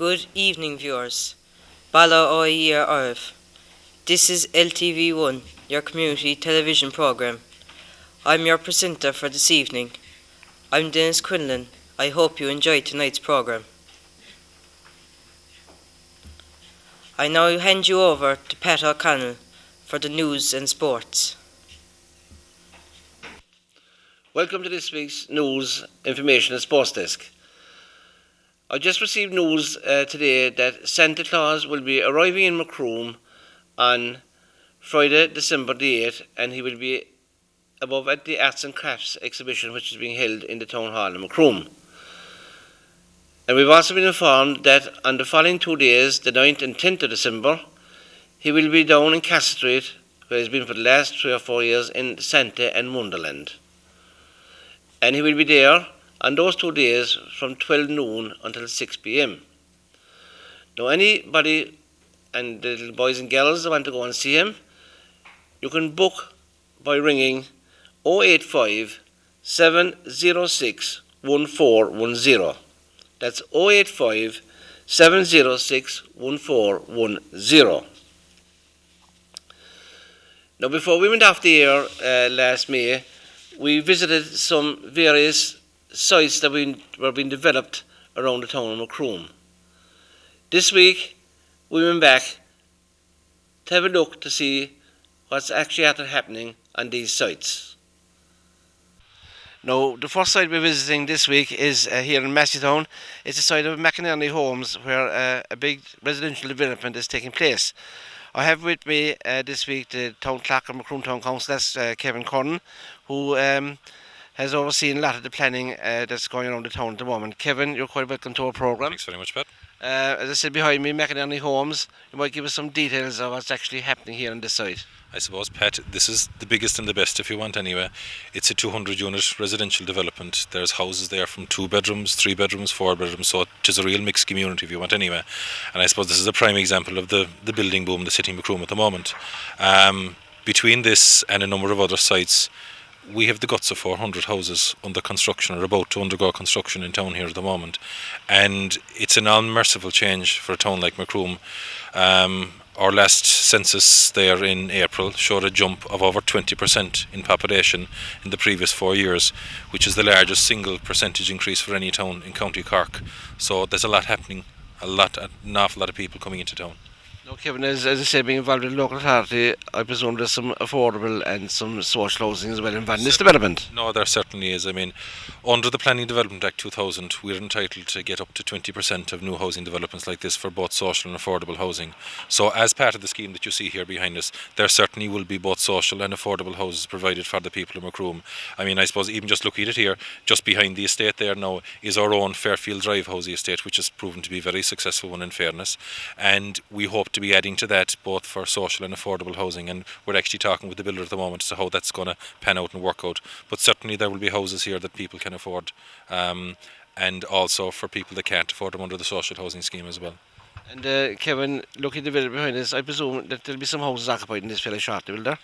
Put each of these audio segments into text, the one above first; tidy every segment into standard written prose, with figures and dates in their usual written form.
Good evening, viewers. Bala o year Arv. This is LTV1, your community television programme. I'm your presenter for this evening. I'm Dennis Quinlan. I hope you enjoyed tonight's programme. I now hand you over to Pat O'Connell for the news and sports. Welcome to this week's news, information and sports desk. I just received news today that Santa Claus will be arriving in Macroom on Friday, December the 8th, and he will be above at the Arts and Crafts exhibition which is being held in the Town Hall in Macroom. And we've also been informed that on the following 2 days, the 9th and 10th of December, he will be down in Castle Street, where he's been for the last 3 or 4 years, in Santa and Wonderland. And he will be there on those 2 days from 12 noon until 6 p.m. Now anybody and the little boys and girls that want to go and see him, you can book by ringing 085 706 1410. That's 085 706 1410. Now before we went off the air last May, we visited some various sites that were being developed around the town of Macroom. This week we went back to have a look to see what's actually happening on these sites. Now, the first site we're visiting this week is here in Masseytown. It's the site of McInerney Homes, where a big residential development is taking place. I have with me this week the Town Clerk of Macroom Town Council, that's Kevin Curran, who has overseen a lot of the planning that's going around the town at the moment. Kevin, you're quite welcome to our programme. Thanks very much, Pat. As I said behind me, McInerney Homes, you might give us some details of what's actually happening here on this site. I suppose, Pat, this is the biggest and the best if you want anyway. It's a 200-unit residential development. There's houses there from 2 bedrooms, 3 bedrooms, 4 bedrooms, so it is a real mixed community if you want anyway. And I suppose this is a prime example of the building boom that's hitting Macroom at the moment. Between this and a number of other sites, we have the guts of 400 houses under construction or about to undergo construction in town here at the moment. And it's an unmerciful change for a town like Macroom. Our last census there in April showed a jump of over 20% in population in the previous 4 years, which is the largest single percentage increase for any town in County Cork. So there's a lot happening, an awful lot of people coming into town. Now, Kevin, as I said, being involved in the local authority, I presume there's some affordable and some social housing as well involved in this development. No, there certainly is. I mean, under the Planning Development Act 2000, we're entitled to get up to 20% of new housing developments like this for both social and affordable housing. So as part of the scheme that you see here behind us, there certainly will be both social and affordable houses provided for the people of Macroom. I mean, I suppose even just looking at it here, just behind the estate there now is our own Fairfield Drive housing estate, which has proven to be a very successful one in fairness. And we hope to be adding to that both for social and affordable housing, and we're actually talking with the builder at the moment as to how that's going to pan out and work out. But certainly there will be houses here that people can afford, and also for people that can't afford them under the social housing scheme as well. And Kevin, looking at the building behind us, I presume that there'll be some houses occupied in this fairly shortly, will there?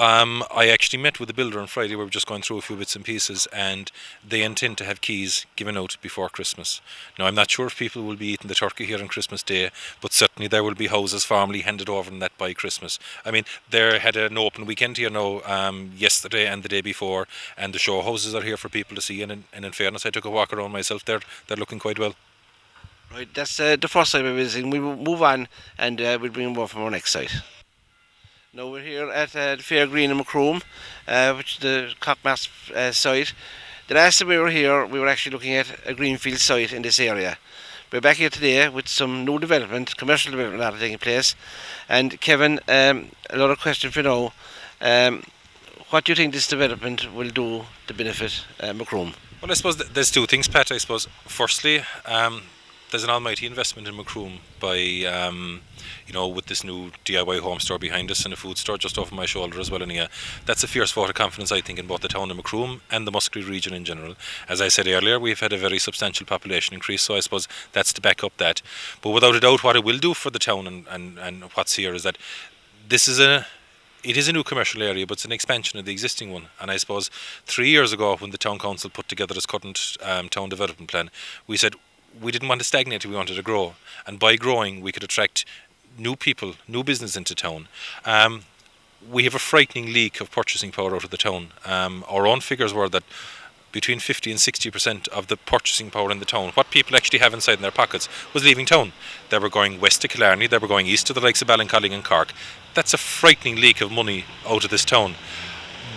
I actually met with the builder on Friday. We were just going through a few bits and pieces, and they intend to have keys given out before Christmas. Now, I'm not sure if people will be eating the turkey here on Christmas Day, but certainly there will be houses formally handed over and that by Christmas. I mean, they had an open weekend here now yesterday and the day before, and the show houses are here for people to see, and in fairness, I took a walk around myself. They're looking quite well. Right, that's the first site we're visiting. We'll move on, and we'll bring more from our next site. Now we're here at the Fair Green in Macroom, which is the Cockmass site. The last time we were here, we were actually looking at a greenfield site in this area. We're back here today with some new development, commercial development that are taking place. And Kevin, another question for you now. What do you think this development will do to benefit Macroom? Well, I suppose there's two things, Pat. I suppose, firstly, there's an almighty investment in Macroom by with this new DIY home store behind us and a food store just over my shoulder as well. And that's a fierce vote of confidence, I think, in both the town of Macroom and the Muskerry region in general. As I said earlier, we've had a very substantial population increase, so I suppose that's to back up that. But without a doubt, what it will do for the town and what's here is that it is a new commercial area, but it's an expansion of the existing one. And I suppose 3 years ago, when the town council put together its current town development plan, we said we didn't want to stagnate, we wanted to grow. And by growing, we could attract new people, new business into town. We have a frightening leak of purchasing power out of the town. Our own figures were that between 50 and 60% of the purchasing power in the town, what people actually have inside in their pockets, was leaving town. They were going west to Killarney, they were going east to the likes of Ballincollig and Cork. That's a frightening leak of money out of this town.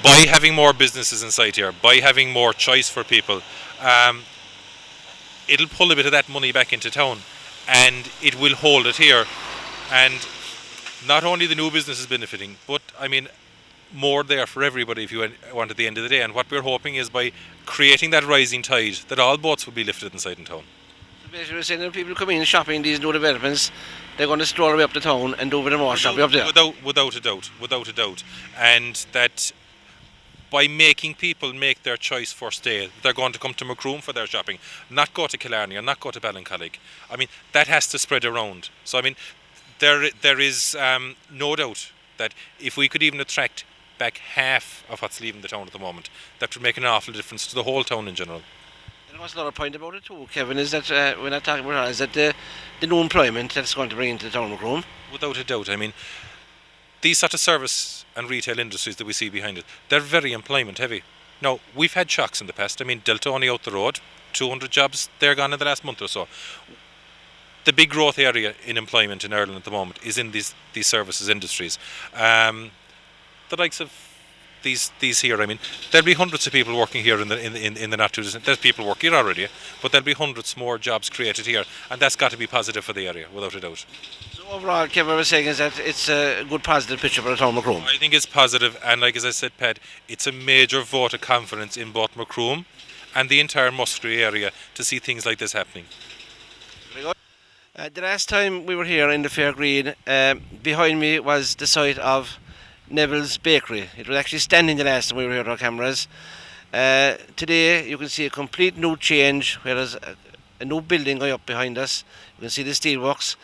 By having more businesses inside here, by having more choice for people, it'll pull a bit of that money back into town, and it will hold it here. And not only the new business is benefiting, but I mean, more there for everybody if you want at the end of the day. And what we're hoping is by creating that rising tide, that all boats will be lifted inside in town. So basically, we're saying that people come in shopping in these new developments, they're going to stroll away up the town and do a bit more shopping up there. Without a doubt. And that by making people make their choice for stay, they're going to come to Macroom for their shopping, not go to Killarney or not go to Ballincollig. I mean, that has to spread around. So I mean, there is no doubt that if we could even attract back half of what's leaving the town at the moment, that would make an awful difference to the whole town in general. And what's another point about it too, Kevin, is that we're not talking about is that the new employment that's going to bring into the town of Macroom. Without a doubt. I mean, these sort of service and retail industries that we see behind it, they're very employment heavy. Now, we've had shocks in the past. I mean, Delta only out the road, 200 jobs, they're gone in the last month or so. The big growth area in employment in Ireland at the moment is in these services industries. The likes of these here, I mean, there'll be hundreds of people working here in the not too distant. There's people working here already, but there'll be hundreds more jobs created here, and that's got to be positive for the area, without a doubt. So overall, Kevin was saying is that it's a good positive picture for the town of Macroom. I think it's positive, and like as I said, Pat, it's a major vote of confidence in both Macroom and the entire Muskerry area to see things like this happening. Very good. The last time we were here in the Fair Green, behind me was the site of Neville's Bakery. It was actually standing the last time we were here with our cameras. Today you can see a complete new change, where there's a new building going up behind us. You can see the steelworks.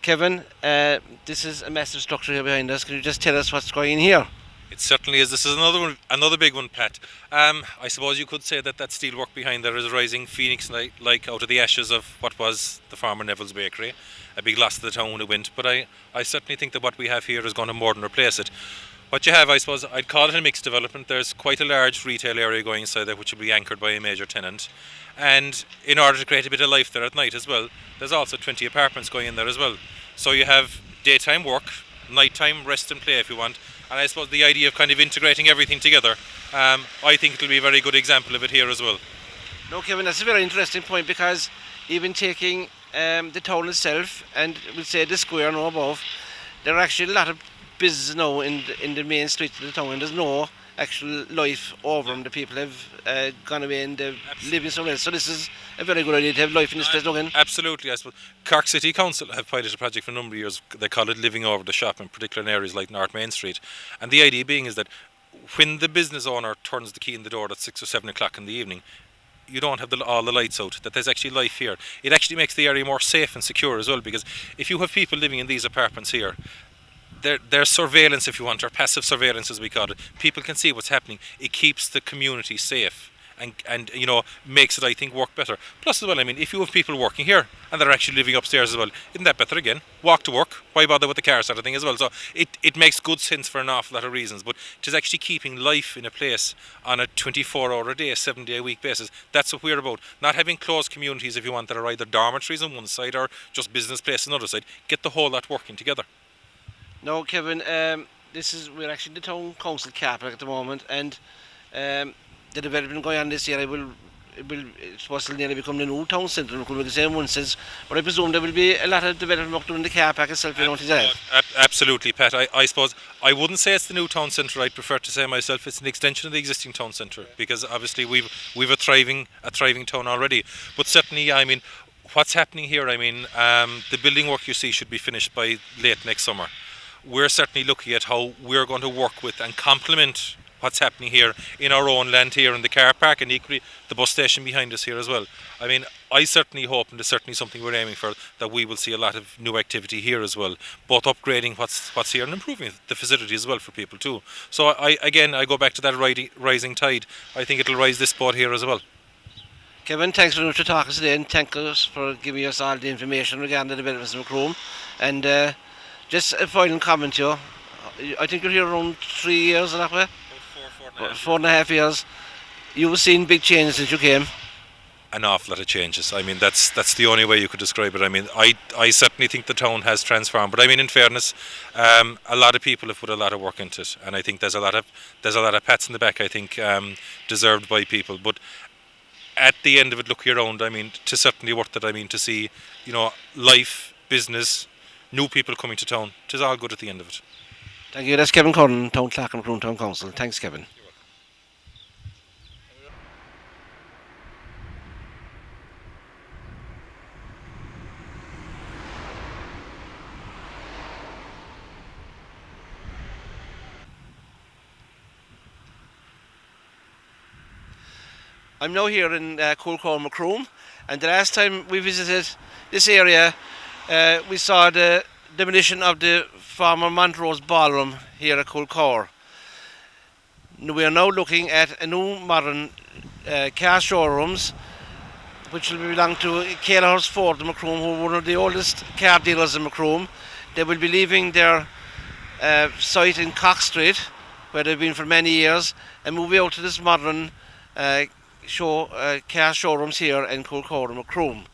Kevin, this is a massive structure here behind us. Can you just tell us what's going in here? It certainly is. This is another big one, Pat. I suppose you could say that steelwork behind there is a rising phoenix like out of the ashes of what was the former Neville's Bakery. A big loss to the town when it went, but I certainly think that what we have here is going to more than replace it. What you have, I suppose, I'd call it a mixed development. There's quite a large retail area going inside there, which will be anchored by a major tenant. And in order to create a bit of life there at night as well, there's also 20 apartments going in there as well. So you have daytime work, nighttime rest and play if you want. And I suppose the idea of kind of integrating everything together, I think it'll be a very good example of it here as well. No, Kevin, that's a very interesting point, because even taking the town itself, and we'll say the square now above, there are actually a lot of business now in the main streets of the town, and there's no actual life over them. The people have gone away and they're living somewhere else. So this is a very good idea to have life in this place again. Absolutely, I suppose. Cork City Council have piloted a project for a number of years. They call it Living Over the Shop, in particular in areas like North Main Street. And the idea being is that when the business owner turns the key in the door at 6 or 7 o'clock in the evening, you don't have all the lights out, that there's actually life here. It actually makes the area more safe and secure as well, because if you have people living in these apartments here, their surveillance, if you want, or passive surveillance as we call it, people can see what's happening. It keeps the community safe and you know, makes it, I think, work better. Plus as well, I mean, if you have people working here and they're actually living upstairs as well, isn't that better again? Walk to work, why bother with the car sort of thing as well? So it makes good sense for an awful lot of reasons, but it is actually keeping life in a place on a 24-hour a day, 7-day-a-week basis. That's what we're about. Not having closed communities, if you want, that are either dormitories on one side or just business places on the other side. Get the whole lot working together. No, Kevin, we're actually in the town council car park at the moment, and the development going on this year it's supposed to nearly become the new town centre, we can say in one sense, but I presume there will be a lot of development work done in the car park itself, you know what is Absolutely, Pat. I suppose I wouldn't say it's the new town centre. I'd prefer to say myself it's an extension of the existing town centre, because obviously we've a thriving town already. But certainly, I mean, what's happening here, I mean, the building work you see should be finished by late next summer. We're certainly looking at how we're going to work with and complement what's happening here in our own land here in the car park, and equally the bus station behind us here as well. I mean, I certainly hope, and it's certainly something we're aiming for, that we will see a lot of new activity here as well, both upgrading what's here and improving the facility as well for people too. So I go back to that rising tide. I think it'll rise this boat here as well. Kevin, thanks very much for talking today, and thank us for giving us all the information regarding the developments in Macroom. And just a final comment here. I think you're here around 3 years, is that way? About 4.5 years. You've seen big changes since you came. An awful lot of changes. I mean, that's the only way you could describe it. I mean, I certainly think the town has transformed. But I mean, in fairness, a lot of people have put a lot of work into it, and I think there's a lot of pats in the back. I think deserved by people. But at the end of it, look around. I mean, it's certainly worth it. I mean, to see, life, business, new people coming to town. It is all good at the end of it. Thank you. That's Kevin Curran, Town Clerk and Macroom Town Council. Thanks, Kevin. I'm now here in Coolcore, Macroom, and the last time we visited this area, we saw the demolition of the former Montrose Ballroom here at Coolcore. We are now looking at a new modern car showrooms, which will belong to Kelleher's Ford in Macroom, who are one of the oldest car dealers in Macroom. They will be leaving their site in Cox Street, where they've been for many years, and moving out to this modern car showrooms here in Coolcore and Macroom.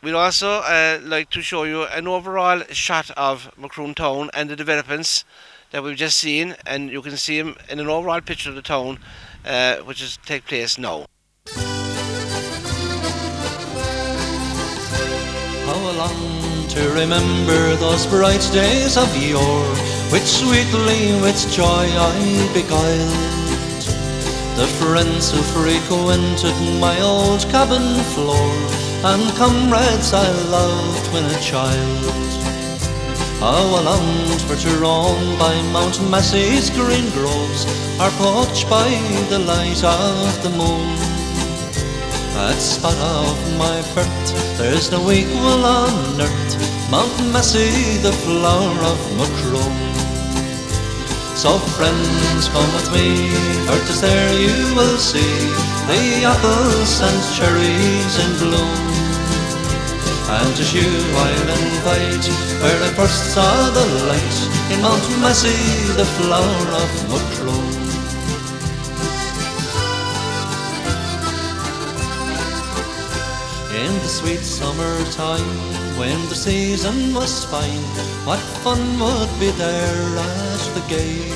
We'd also like to show you an overall shot of Macroom town and the developments that we've just seen, and you can see them in an overall picture of the town which is take place now. How I long to remember those bright days of yore, which sweetly with joy I beguiled. The friends who frequented my old cabin floor, and comrades I loved when a child. How I longed for to roam by Mount Massey's green groves, or poach by the light of the moon. That spot of my birth, there's no equal on earth, Mount Massey, the flower of Macroom. So friends, come with me, for 'tis there you will see the apples and cherries in bloom. And as you I'll invite, where I first saw the light, in Mount Massey, the flower of Macroom. In the sweet summertime, when the season was fine, what fun would be there at the gate.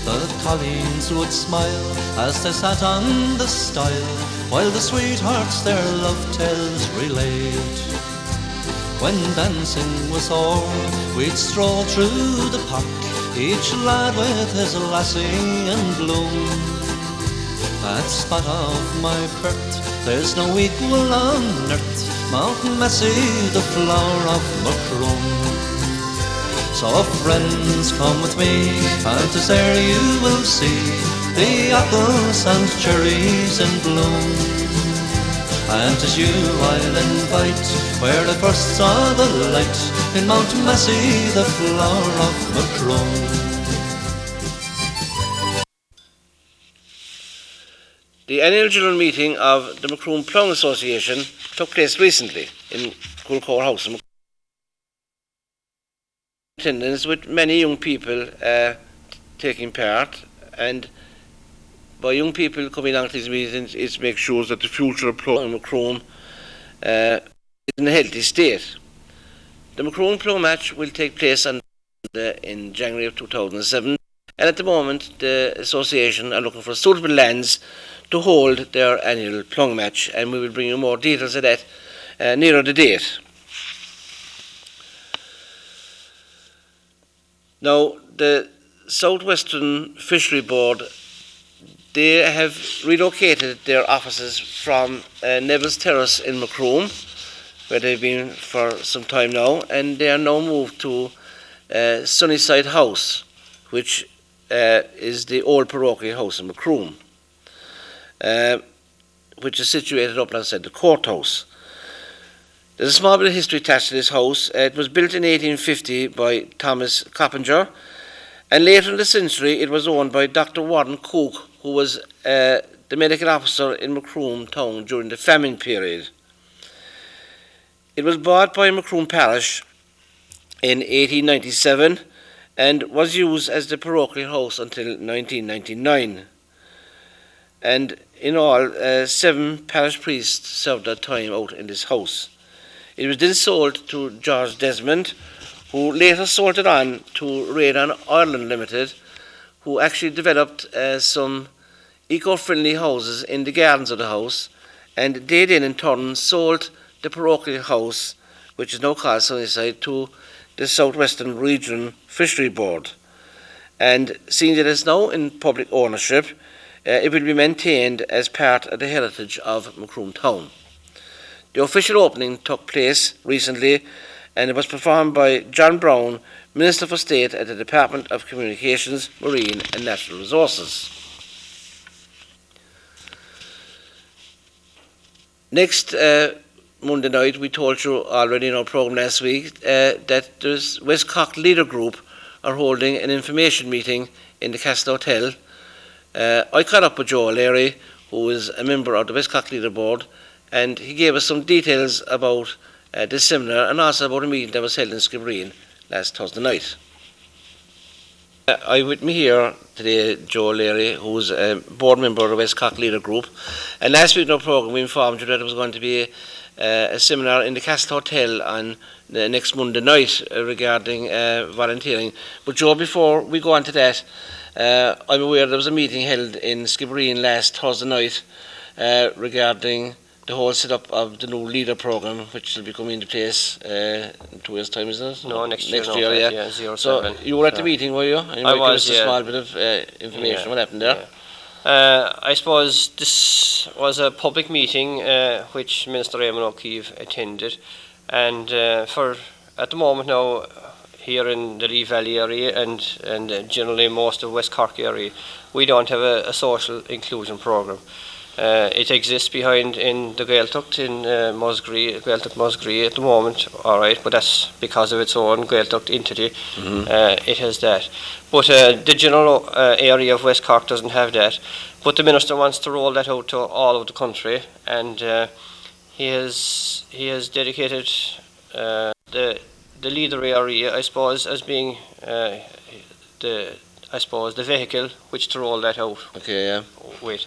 The colleens would smile as they sat on the stile, while the sweethearts their love tales relayed. When dancing was o'er, we'd stroll through the park, each lad with his lassie in bloom. That spot of my birth, there's no equal on earth, Mount Massey, the flower of Macroom. So friends, come with me, and 'tis there you will see the apples and cherries in bloom. And 'tis you I'll invite, where I first saw the light, in Mount Massey, the flower of Macroom. The annual general meeting of the Macroom Plum Association took place recently in Coolcore House. Attendance with many young people taking part, and by young people coming along to these meetings, it makes sure that the future of Plum and Macroom is in a healthy state. The Macroom Plum match will take place in January of 2007, and at the moment the association are looking for suitable lands to hold their annual plum match, and we will bring you more details of that nearer the date. Now, the Southwestern Fishery Board, they have relocated their offices from Neville's Terrace in Macroom, where they've been for some time now, and they are now moved to Sunnyside House, which is the old parochial house in Macroom, which is situated up outside the courthouse. There's a small bit of history attached to this house. It was built in 1850 by Thomas Coppinger, and later in the century it was owned by Dr. Warren Cook, who was the the medical officer in Macroom town during the famine period. It was bought by Macroom Parish in 1897 and was used as the parochial house until 1999. And in all, 7 parish priests served their time out in this house. It was then sold to George Desmond, who later sold it on to Radon Ireland Limited, who actually developed some eco-friendly houses in the gardens of the house, and they then in turn sold the parochial house, which is now called Sunnyside, to the Southwestern Region Fishery Board. And seeing that it's now in public ownership, it will be maintained as part of the heritage of Macroom Town. The official opening took place recently, and it was performed by John Brown, Minister for State at the Department of Communications, Marine and Natural Resources. Next Monday night, we told you already in our programme last week that the West Cork Leader Group are holding an information meeting in the Castle Hotel. I caught up with Joe O'Leary, who is a member of the West Cork Leader Board, and he gave us some details about this seminar and also about a meeting that was held in Skibbereen last Thursday night. I with me here today, Joe O'Leary, who's a board member of the West Cork Leader Group. And last week in our programme we informed you that there was going to be a seminar in the Castle Hotel on the next Monday night regarding volunteering. But Joe, before we go on to that, I'm aware there was a meeting held in Skibbereen last Thursday night regarding the whole setup of the new leader programme, which will be coming into place in 2 years' time, isn't it? No, next year, yeah. 07. So you were at the meeting, were you? And you I might was, give us a yeah. small bit of information. What happened there? I suppose this was a public meeting which Minister Eamon O'Keefe attended, and at the moment now here in the Lee Valley area and generally most of West Cork area, we don't have a social inclusion programme. It exists behind in the Gaeltacht in Gaeltacht Musgrave at the moment, all right, but that's because of its own Gaeltacht entity. It has that. But the general area of West Cork doesn't have that. But the Minister wants to roll that out to all of the country, and he has dedicated the leader area, I suppose, as being the vehicle which to roll that out. Okay, yeah. With.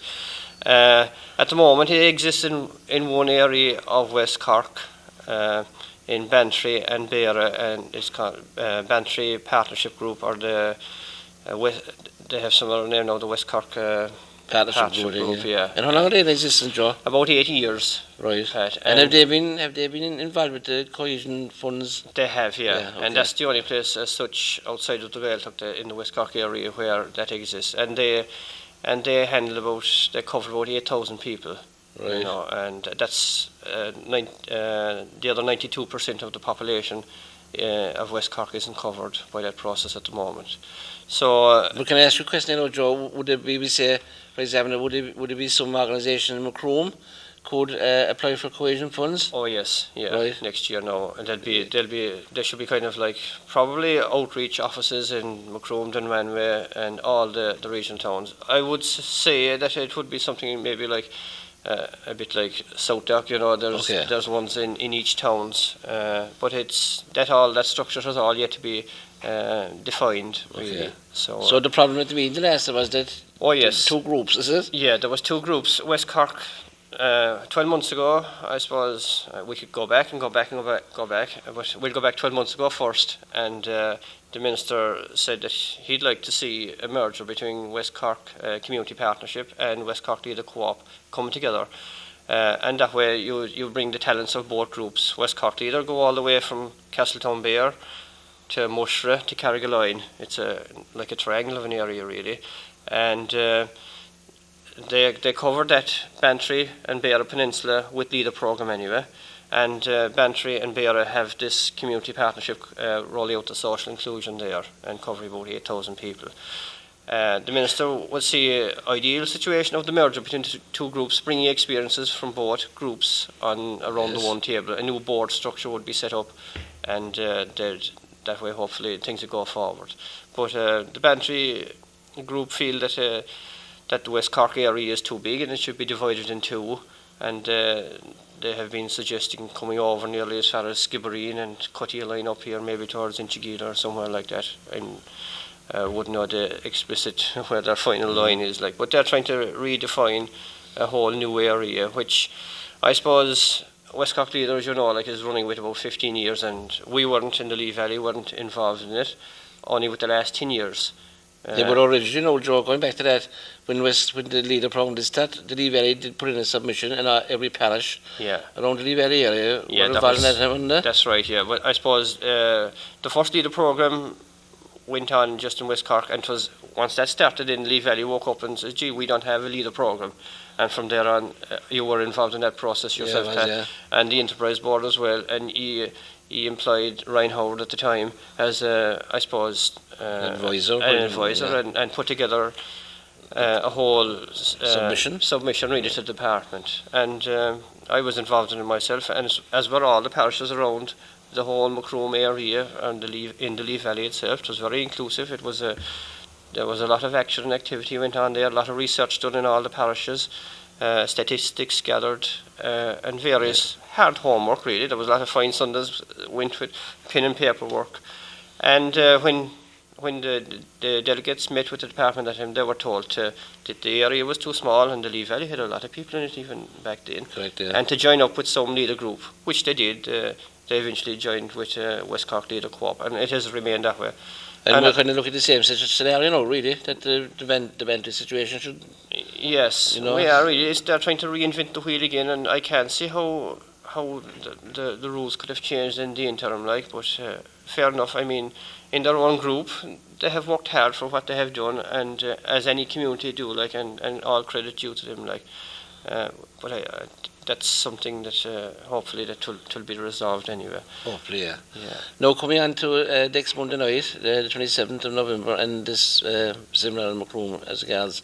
At the moment, it exists in one area of West Cork, in Bantry and Beara, and it's called Bantry Partnership Group, or they have some other name now, the West Cork Partnership Group. Yeah. And how long have they been existing, Joe? About 80 years. Right. And have they been involved with the cohesion funds? They have, yeah. Okay. And that's the only place as such outside of the Gaeltacht in the West Cork area where that exists. And they handle they cover about 8,000 people, right. You know, and that's the other 92% of the population of West Cork isn't covered by that process at the moment. So, but can I ask you a question, Joe? Would it be, say, for example, would it be some organisation in Macroom could apply for cohesion funds? Oh yes, yeah. Right. Next year now, and there should be kind of like probably outreach offices in Macroom, Dunmanway, and all the regional towns. I would say that it would be something maybe like a bit like South Dock, you know. There's ones in each towns, but it's that structure has all yet to be defined, really. Okay. So the problem with the meeting last was that. Oh yes. 2 groups, is it? Yeah, there was 2 groups. West Cork. 12 months ago, I suppose we could go back, but we'll go back 12 months ago first. And the Minister said that he'd like to see a merger between West Cork Community Partnership and West Cork Leader Co-op coming together. And that way you bring the talents of both groups. West Cork Leader go all the way from Castletown Bear to Mushra to Carrigaline. It's like a triangle of an area, really. And they covered that Bantry and Beara Peninsula with leader programme anyway, and Bantry and Beara have this community partnership rolling out the social inclusion there and covering about 8,000 people. The Minister would see an ideal situation of the merger between the 2 groups, bringing experiences from both groups around the one table. A new board structure would be set up, and that way hopefully things will go forward. But the Bantry group feel that that the West Cork area is too big and it should be divided in two, and they have been suggesting coming over nearly as far as Skibbereen and cutting a line up here, maybe towards Inchigeelagh or somewhere like that. I wouldn't know the explicit where their final line is like, but they're trying to redefine a whole new area, which I suppose West Cork Leaders, like, is running with about 15 years, and we weren't in the Lee Valley, weren't involved in it, only with the last 10 years. Yeah, but originally, Joe, going back to that, when the leader program did start, the Lee Valley did put in a submission in every parish around the Lee Valley area. Yeah, involved in that, haven't they? That's right, yeah. But I suppose the first leader program went on just in West Cork, and it was, once that started in Lee Valley, woke up and said, gee, we don't have a leader program. And from there on, you were involved in that process yourself, and the Enterprise Board as well, and he employed Ryan Howard at the time as I suppose advisor and put together a whole submission really to the department, and I was involved in it myself, and as were all the parishes around the whole Macroom area and in the Lee Valley itself. It was very inclusive. There was a lot of action and activity went on there, a lot of research done in all the parishes, statistics gathered, and various hard homework really. There was a lot of fine Sundays went with pen and paper work. And when the delegates met with the department at him, they were told that the area was too small, and the Lee Valley had a lot of people in it even back then. Correct, yeah. And to join up with some leader group, which they did. They eventually joined with West Cork Leader Co-op, and it has remained that way. And we're kind of looking at the same scenario, really, that the Bentley situation should... Yes, we are really. They're trying to reinvent the wheel again, and I can't see how the rules could have changed in the interim, but fair enough. I mean, in their own group, they have worked hard for what they have done, and as any community do, and all credit due to them, but that's something that hopefully that will be resolved anyway. Hopefully, yeah. Now coming on to next Monday night, the 27th of November, and this similar in Macroom as regards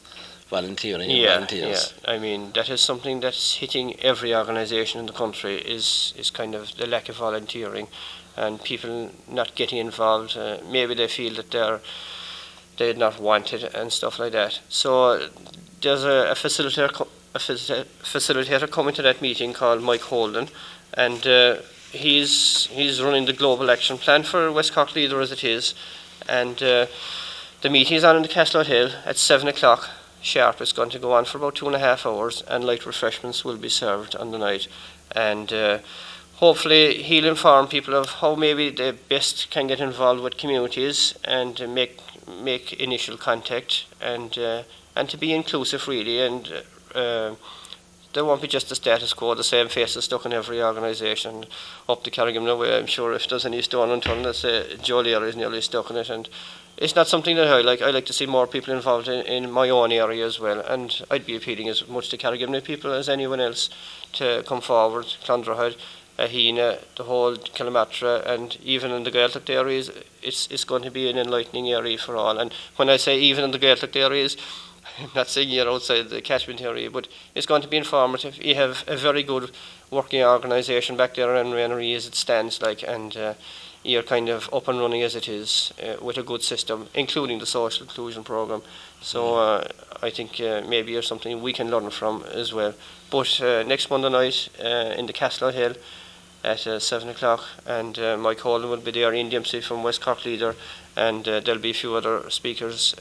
volunteering. Volunteers. I mean, that is something that's hitting every organisation in the country, is kind of the lack of volunteering and people not getting involved. Maybe they feel that they're not wanted and stuff like that. So there's a facilitator coming to that meeting called Mike Holden, and he's running the global action plan for West Cork Leader as it is, and the meeting is on in the Castle Hill at 7 o'clock sharp. It's going to go on for about 2.5 hours, and light refreshments will be served on the night, and hopefully he'll inform people of how maybe they best can get involved with communities and make initial contact, and to be inclusive really, and there won't be just the status quo, the same faces stuck in every organisation. Up to Carrigaline way, I'm sure if there's any stone unturned, let's say Joe Lear is nearly stuck in it, and it's not something that I like. I like to see more people involved in my own area as well, and I'd be appealing as much to Carrigaline people as anyone else to come forward. Clondrahead, Ahina, the whole Kilmatra, and even in the Gaeltacht areas, it's going to be an enlightening area for all. And when I say even in the Gaeltacht areas, I'm not saying you're outside the catchment area, but it's going to be informative. You have a very good working organisation back there in Rennery as it stands, and you're kind of up and running as it is with a good system, including the social inclusion programme. So I think maybe you're something we can learn from as well. But next Monday night in the Castle Hill at 7 o'clock, and Mike Holden will be there, Ian Dempsey from West Cork Leader, and there'll be a few other speakers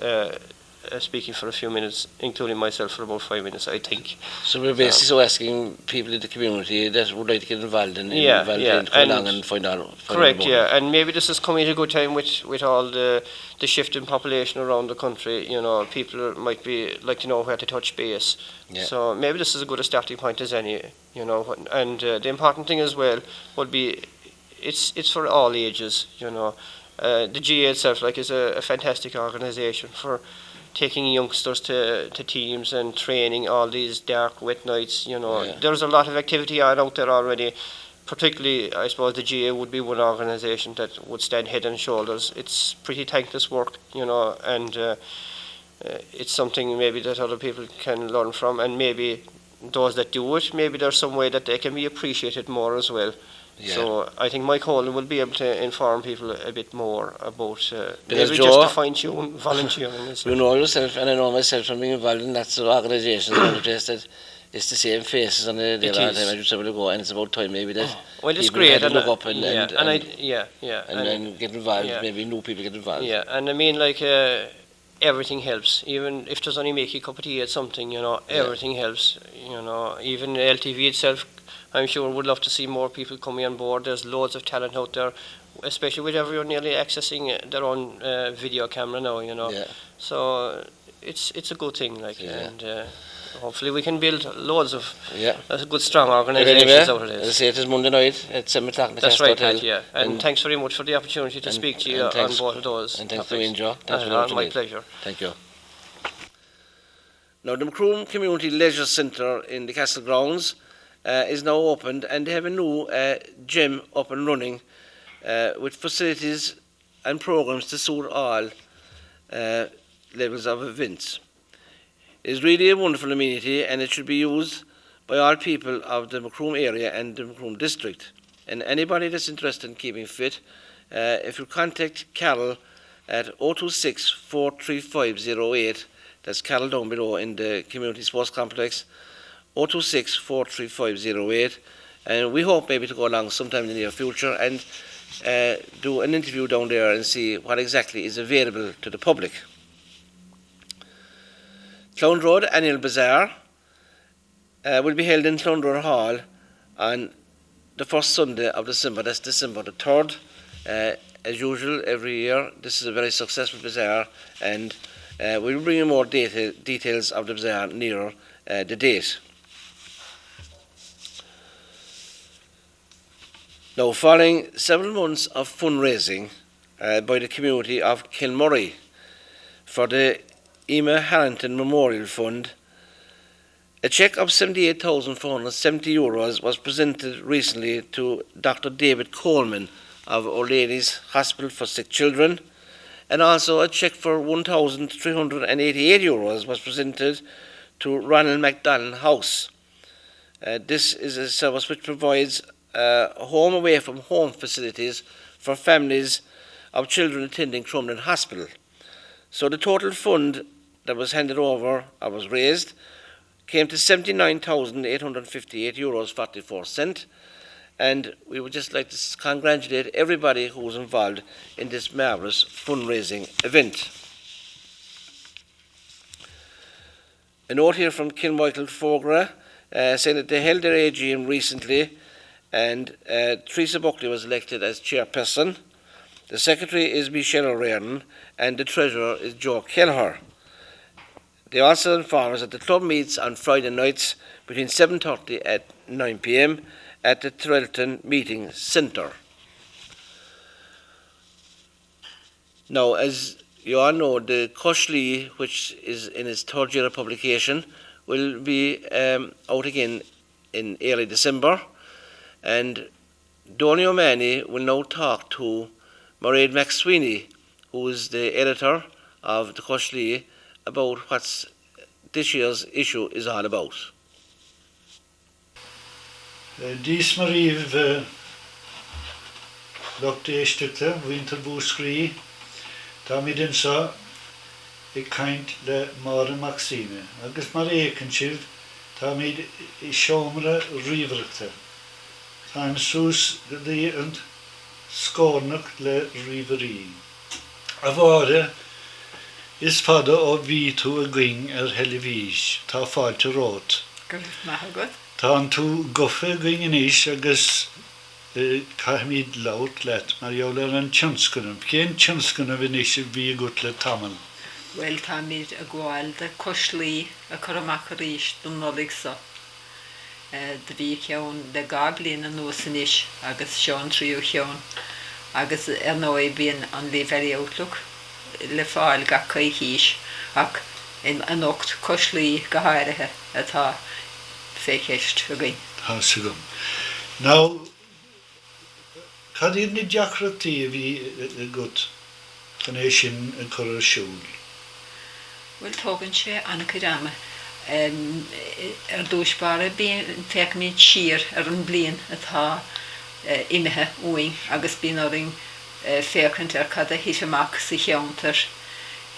speaking for a few minutes, including myself for about 5 minutes, I think. So we're basically asking people in the community that would like to get involved in come along and find out. Correct, and maybe this is coming at a good time with all the shift in population around the country. People might be like to know where to touch base. So maybe this is as good a starting point as any. And the important thing as well would be it's for all ages. The GA itself is a fantastic organisation for taking youngsters to teams and training all these dark, wet nights. There's a lot of activity out there already. Particularly, I suppose the GA would be one organisation that would stand head and shoulders. It's pretty thankless work, and it's something maybe that other people can learn from, and maybe those that do it, maybe there's some way that they can be appreciated more as well. Yeah. So I think Mike Holden will be able to inform people a bit more about Because maybe Joe- just to fine-tune volunteering. You know yourself, and I know myself from being involved in lots of organisations around the place, that it's the same faces on the It all the is. time. I just able to go, and it's about time maybe that Well, it's people great. had to And, look up and and get involved. yeah. Maybe new people get involved. Yeah, and I mean, like, everything helps. Even if there's only make a cup of tea at something, everything helps. Even LTV itself, I'm sure would love to see more people coming on board. There's loads of talent out there, especially with everyone nearly accessing their own video camera now. Yeah. So it's a good thing, like, Yeah. and hopefully we can build loads of Yeah. good, strong But organisations anyway, out of as I this. say, it is Monday night at 7 o'clock in the That's Castle right, Hotel. Pat, yeah. And thanks very much for the opportunity to and- speak to you and on thanks- both of those And thanks to topics. you, Joe. Not Thanks at for all, coming my tonight. pleasure. Thank you. Now, the Macroom Community Leisure Centre in the Castle Grounds is now opened, and they have a new gym up and running with facilities and programmes to suit all levels of events. It is really a wonderful amenity, and it should be used by all people of the Macroom area and the Macroom district. And anybody that's interested in keeping fit, if you contact Carol at 026 43508, that's Carol down below in the Community Sports Complex, 026 43508, and we hope maybe to go along sometime in the near future and do an interview down there and see what exactly is available to the public. Clown Road Annual Bazaar will be held in Clown Road Hall on the first Sunday of December. That's December the 3rd. As usual, every year, this is a very successful bazaar, and we will bring you more details of the bazaar nearer the date. Now, following several months of fundraising by the community of Kilmurray for the Emma Harrington Memorial Fund, a cheque of €78,470 was presented recently to Dr. David Coleman of Our Lady's Hospital for Sick Children, and also a cheque for €1,388 was presented to Ronald MacDonald House. This is a service which provides home away from home facilities for families of children attending Crumlin Hospital. So the total fund that was handed over or was raised came to €79,858.44, and we would just like to congratulate everybody who was involved in this marvellous fundraising event. A note here from Kilmichael Fogra saying that they held their AGM recently, and Teresa Buckley was elected as chairperson. The secretary is Michelle O'Riordan, and the treasurer is Joe Kelleher. They also inform us that the club meets on Friday nights between 7:30 and 9 p.m. at the Trelton Meeting Centre. Now, as you all know, the Coshley, which is in its third year of publication, will be out again in early December, and Donny O'Mahony will now talk to Mairead McSweeney, who is the editor of the Coshley, about what this year's issue is all about. Dis Mariev Dr. Estukte, Winterboo Scree, Tamidin sa, I kaint le Mare Maxime. Agus mar Ekenchiv, Tamid I Shomre Riverkte. Tan Soos de and Skornuk le Riveri. Avare is fadder of V2 a ging Hellevish, ta falte rot. Good, good. Tan to goffe ging in ish agus Kahmid laut let, maar jou er een tjenskunum. Geen tjenskunum vin ish vi gut le tamel. Wel, tamid a gwael de Coshley a Coramacarish dum noligsa. De vi ciawn de gablin an nosin ish agus Sean trio ciawn. Agus noi bin an li very outlook le fael ga kai hish ac in an ocht Coshley gaharehe at ha fekest again. Ha sigum. Nou, had hier niet jakrati vi gut connection en korrelation. Wel, togen sé an kydame. Dúsbare bíon feic mí tír an blian atá imethe uing agus bínaring fécant cad a hiiseach sa cheantar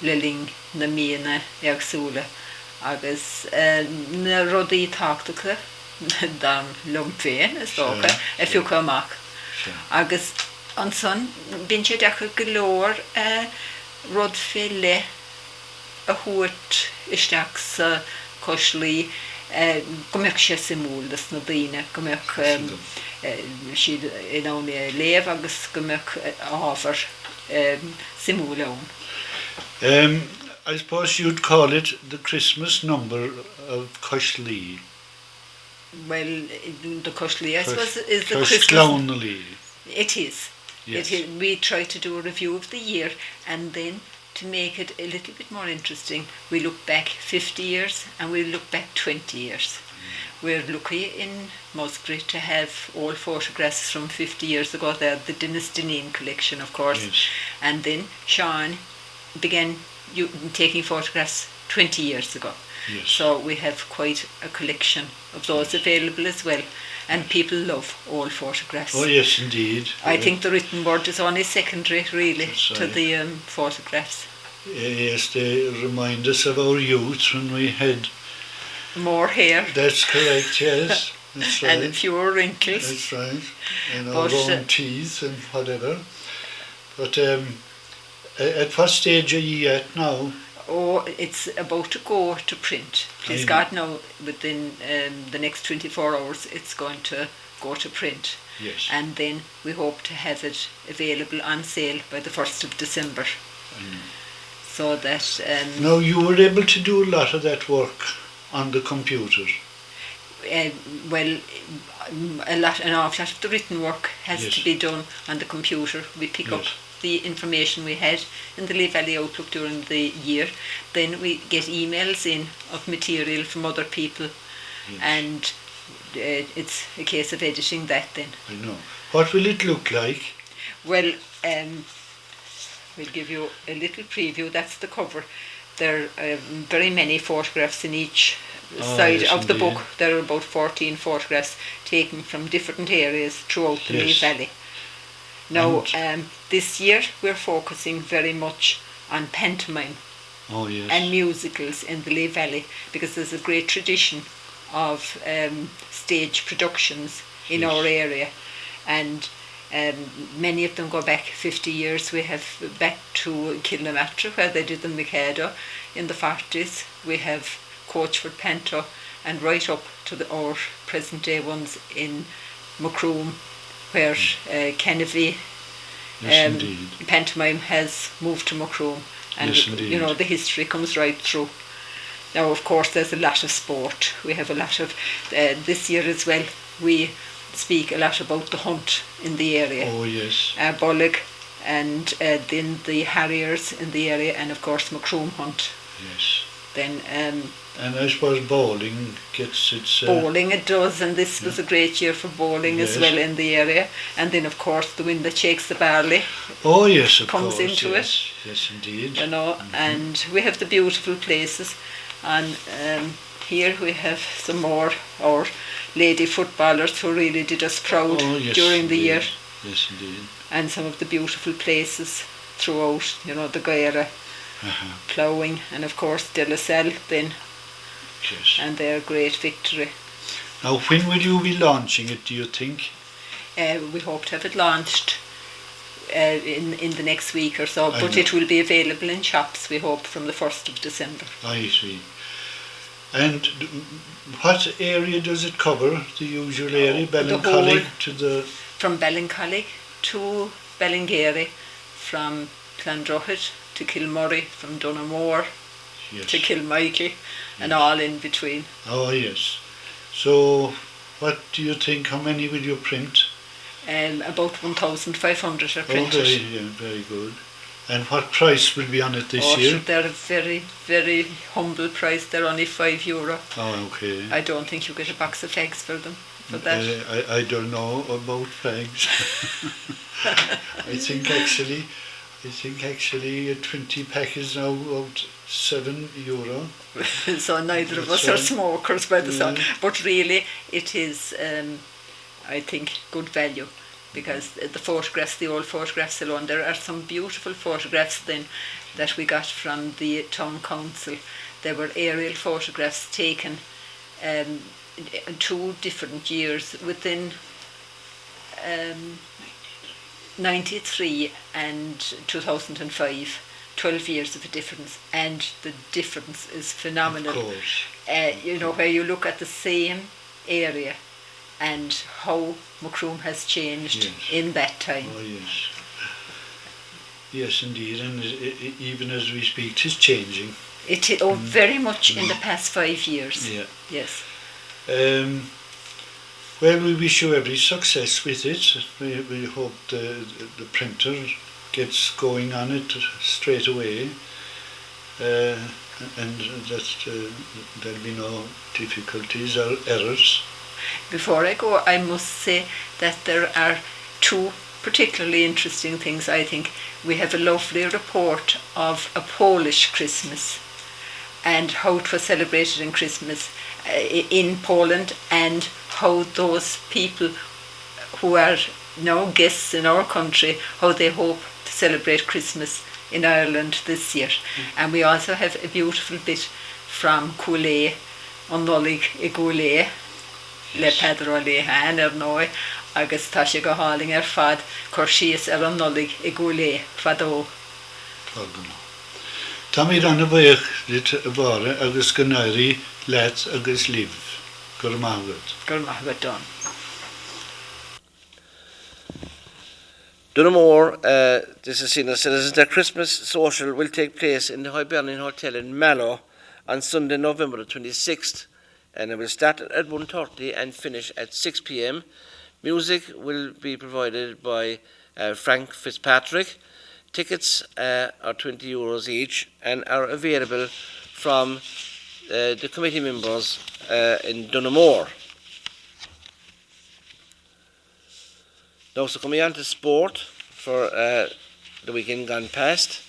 leling na mína agsúla agus na rudaí táachtacha dan lom féin is dócha fiúcha amach. Agus an son bín sé decha go leor rud fé le a thuairt isteach sa coislí gombeach sé simúlas na daine gombeach siad in ámé léamh agus gombeach ábhar simúla ón. I suppose you'd call it the Christmas number of Coislí. Well, the Coislí, I suppose, is the Christmas. It is. Yes. It is. We try to do a review of the year, and then to make it a little bit more interesting, we look back 50 years and we look back 20 years. We're lucky in Musgrave to have all photographs from 50 years ago. They're the Dinastinine collection, of course. Yes. And then Sean began taking photographs 20 years ago. Yes. So we have quite a collection of those available as well. And people love all photographs. Oh yes, indeed. I think the written word is only secondary, really, That's to right. the photographs. Yes, they remind us of our youth when we had... More hair. That's correct, yes. That's right. And fewer wrinkles. That's right. And our own teeth and whatever. But at what stage are you at now? Oh, it's about to go to print. Please God, now within the next 24 hours it's going to go to print. Yes. And then we hope to have it available on sale by the 1st of December. So that... Now you were able to do a lot of that work on the computer. Well, an awful lot of the written work has Yes. to be done on the computer. We pick up the information we had in the Lee Valley Outlook during the year. Then we get emails in of material from other people, and it's a case of editing that then. I know. What will it look like? Well, we'll give you a little preview. That's the cover. There are very many photographs in each side of the book. There are about 14 photographs taken from different areas throughout the Lee Valley. Now, this year we're focusing very much on pantomime and musicals in the Lee Valley, because there's a great tradition of stage productions in our area, and many of them go back 50 years. We have back to Kilnamatra, where they did the Mikado in the 40s. We have Coachford Panto, and right up to our present day ones in Macroom, where Kennedy pantomime has moved to Macroom, and you know, the history comes right through. Now, of course, there's a lot of sport. We have a lot of this year as well. We speak a lot about the hunt in the area. Oh yes. Bollig, and then the harriers in the area, and of course Macroom hunt. Yes. Then and I suppose bowling gets its... bowling it does, and this was a great year for bowling as well in the area. And then of course the wind that shakes the barley. Oh yes, of comes course, into it. Yes, indeed. You know, and we have the beautiful places. And here we have some more our lady footballers who really did us proud during the year. Yes, indeed. And some of the beautiful places throughout, you know, the Gaira, ploughing, and of course De La Salle then, and their great victory. Now, when will you be launching it, do you think? We hope to have it launched in the next week or so, but it will be available in shops, we hope, from the 1st of December. I see. And what area does it cover, the usual area, Ballincollig to the... From Ballincollig to Ballingeary, from Clondrohid to Kilmurray, from Dunamore to Kilmichael, and all in between. Oh yes. So what do you think, how many will you print? About 1,500 are printed. Oh, very good. And what price will be on it this year? They're a very, very humble price. They're only €5. Oh, okay. I don't think you get a box of fags for them, for that. I don't know about fags. I think actually a 20 pack is now about €7. So neither of us are smokers by the sound. But really, it is, I think, good value. because the photographs, the old photographs alone, there are some beautiful photographs then that we got from the town council. There were aerial photographs taken in 2 different years within 93 and 2005. 12 years of a difference, and the difference is phenomenal. Of course. You know, where you look at the same area and how Macroom has changed in that time. Oh, yes. Yes, indeed, and even as we speak, it is changing. It is very much in the past 5 years. Yeah. Yes. Well, we wish you every success with it. We hope the printer gets going on it straight away, and that there'll be no difficulties or errors. Before I go, I must say that there are 2 particularly interesting things, I think. We have a lovely report of a Polish Christmas and how it was celebrated in Christmas in Poland, and how those people who are now guests in our country, how they hope to celebrate Christmas in Ireland this year. And we also have a beautiful bit from Cooley, on Nolig I Goulet, le Pedro le Han Noi, agus tá sé go háling fad Corsias an Nolig I Goulet fadó. Tá mí anna bheith dit a bhara agus ganairi let agus liv. Gur mahagad. Gur mahagad don. Dunamore, this is seen as citizens. Their Christmas social will take place in the Hibernian Hotel in Mallow on Sunday, November the 26th, and it will start at 1:30 and finish at 6 p.m. Music will be provided by Frank Fitzpatrick. Tickets are €20 each and are available from the committee members in Dunamore. Now, so coming on to sport for the weekend gone past,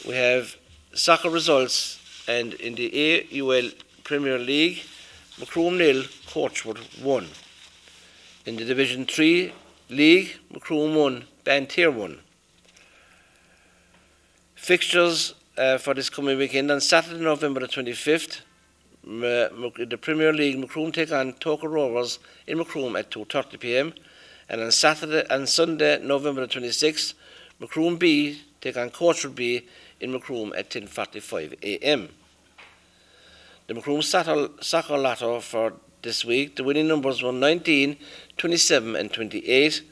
we have soccer results, and in the AUL Premier League, Macroom 0, Coachwood 1. In the Division 3 League, Macroom 1, Bantier 1. Fixtures for this coming weekend on Saturday, November the 25th, the Premier League, Macroom take on Toker Rovers in Macroom at 2:30 p.m. And on Sunday, November the 26th, Macroom B take on Coachwood B in Macroom at 10:45 a.m. The Macroom soccer lotto for this week, the winning numbers were 19, 27 and 28,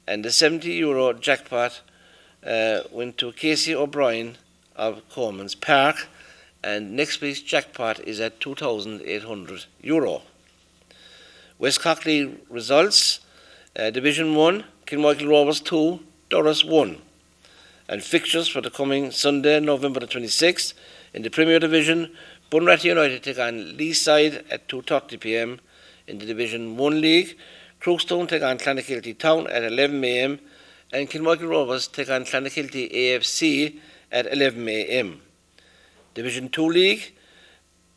and the €70 jackpot went to Casey O'Brien of Coleman's Park, and next week's jackpot is at €2,800. West Cork League results, Division 1, Kilmichael Rovers 2, Doris 1. And fixtures for the coming Sunday, November the 26th, in the Premier Division, Bunratty United take on Leaside at 2:30 p.m. In the Division 1 League, Crookstone take on Clonakilty Town at 11 a.m. and Kilmichael Rovers take on Clonakilty AFC at 11 a.m. Division 2 League,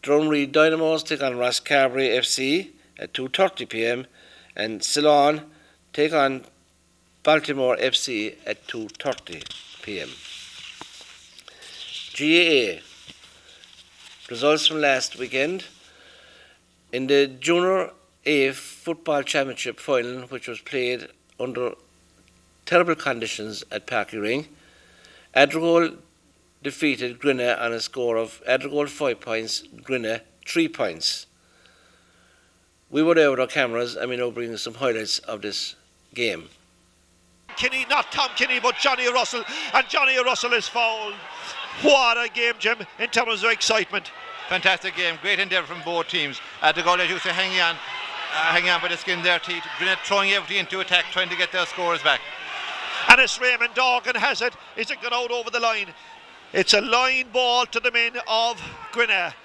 Drumreed Dynamos take on Rosscarbery FC at 2:30 p.m. and Ceylon take on Baltimore FC at 2:30 p.m. GAA results from last weekend. In the Junior A Football Championship final, which was played under terrible conditions at Parky Ring, Adrigole defeated Grinna on a score of Adrigole 5 points, Grinna 3 points. We were there with our cameras, and we now bring you some highlights of this game. Kinney, not Tom Kinney, but Johnny Russell, and Johnny Russell is fouled. What a game, Jim, in terms of excitement. Fantastic game, great endeavour from both teams. The goal, as you say, hanging on by the skin there, teeth. Gwinnett throwing everything into attack, trying to get their scores back. And it's Raymond Dorgan has it. Is it gone out over the line? It's a line ball to the men of Gwinnett.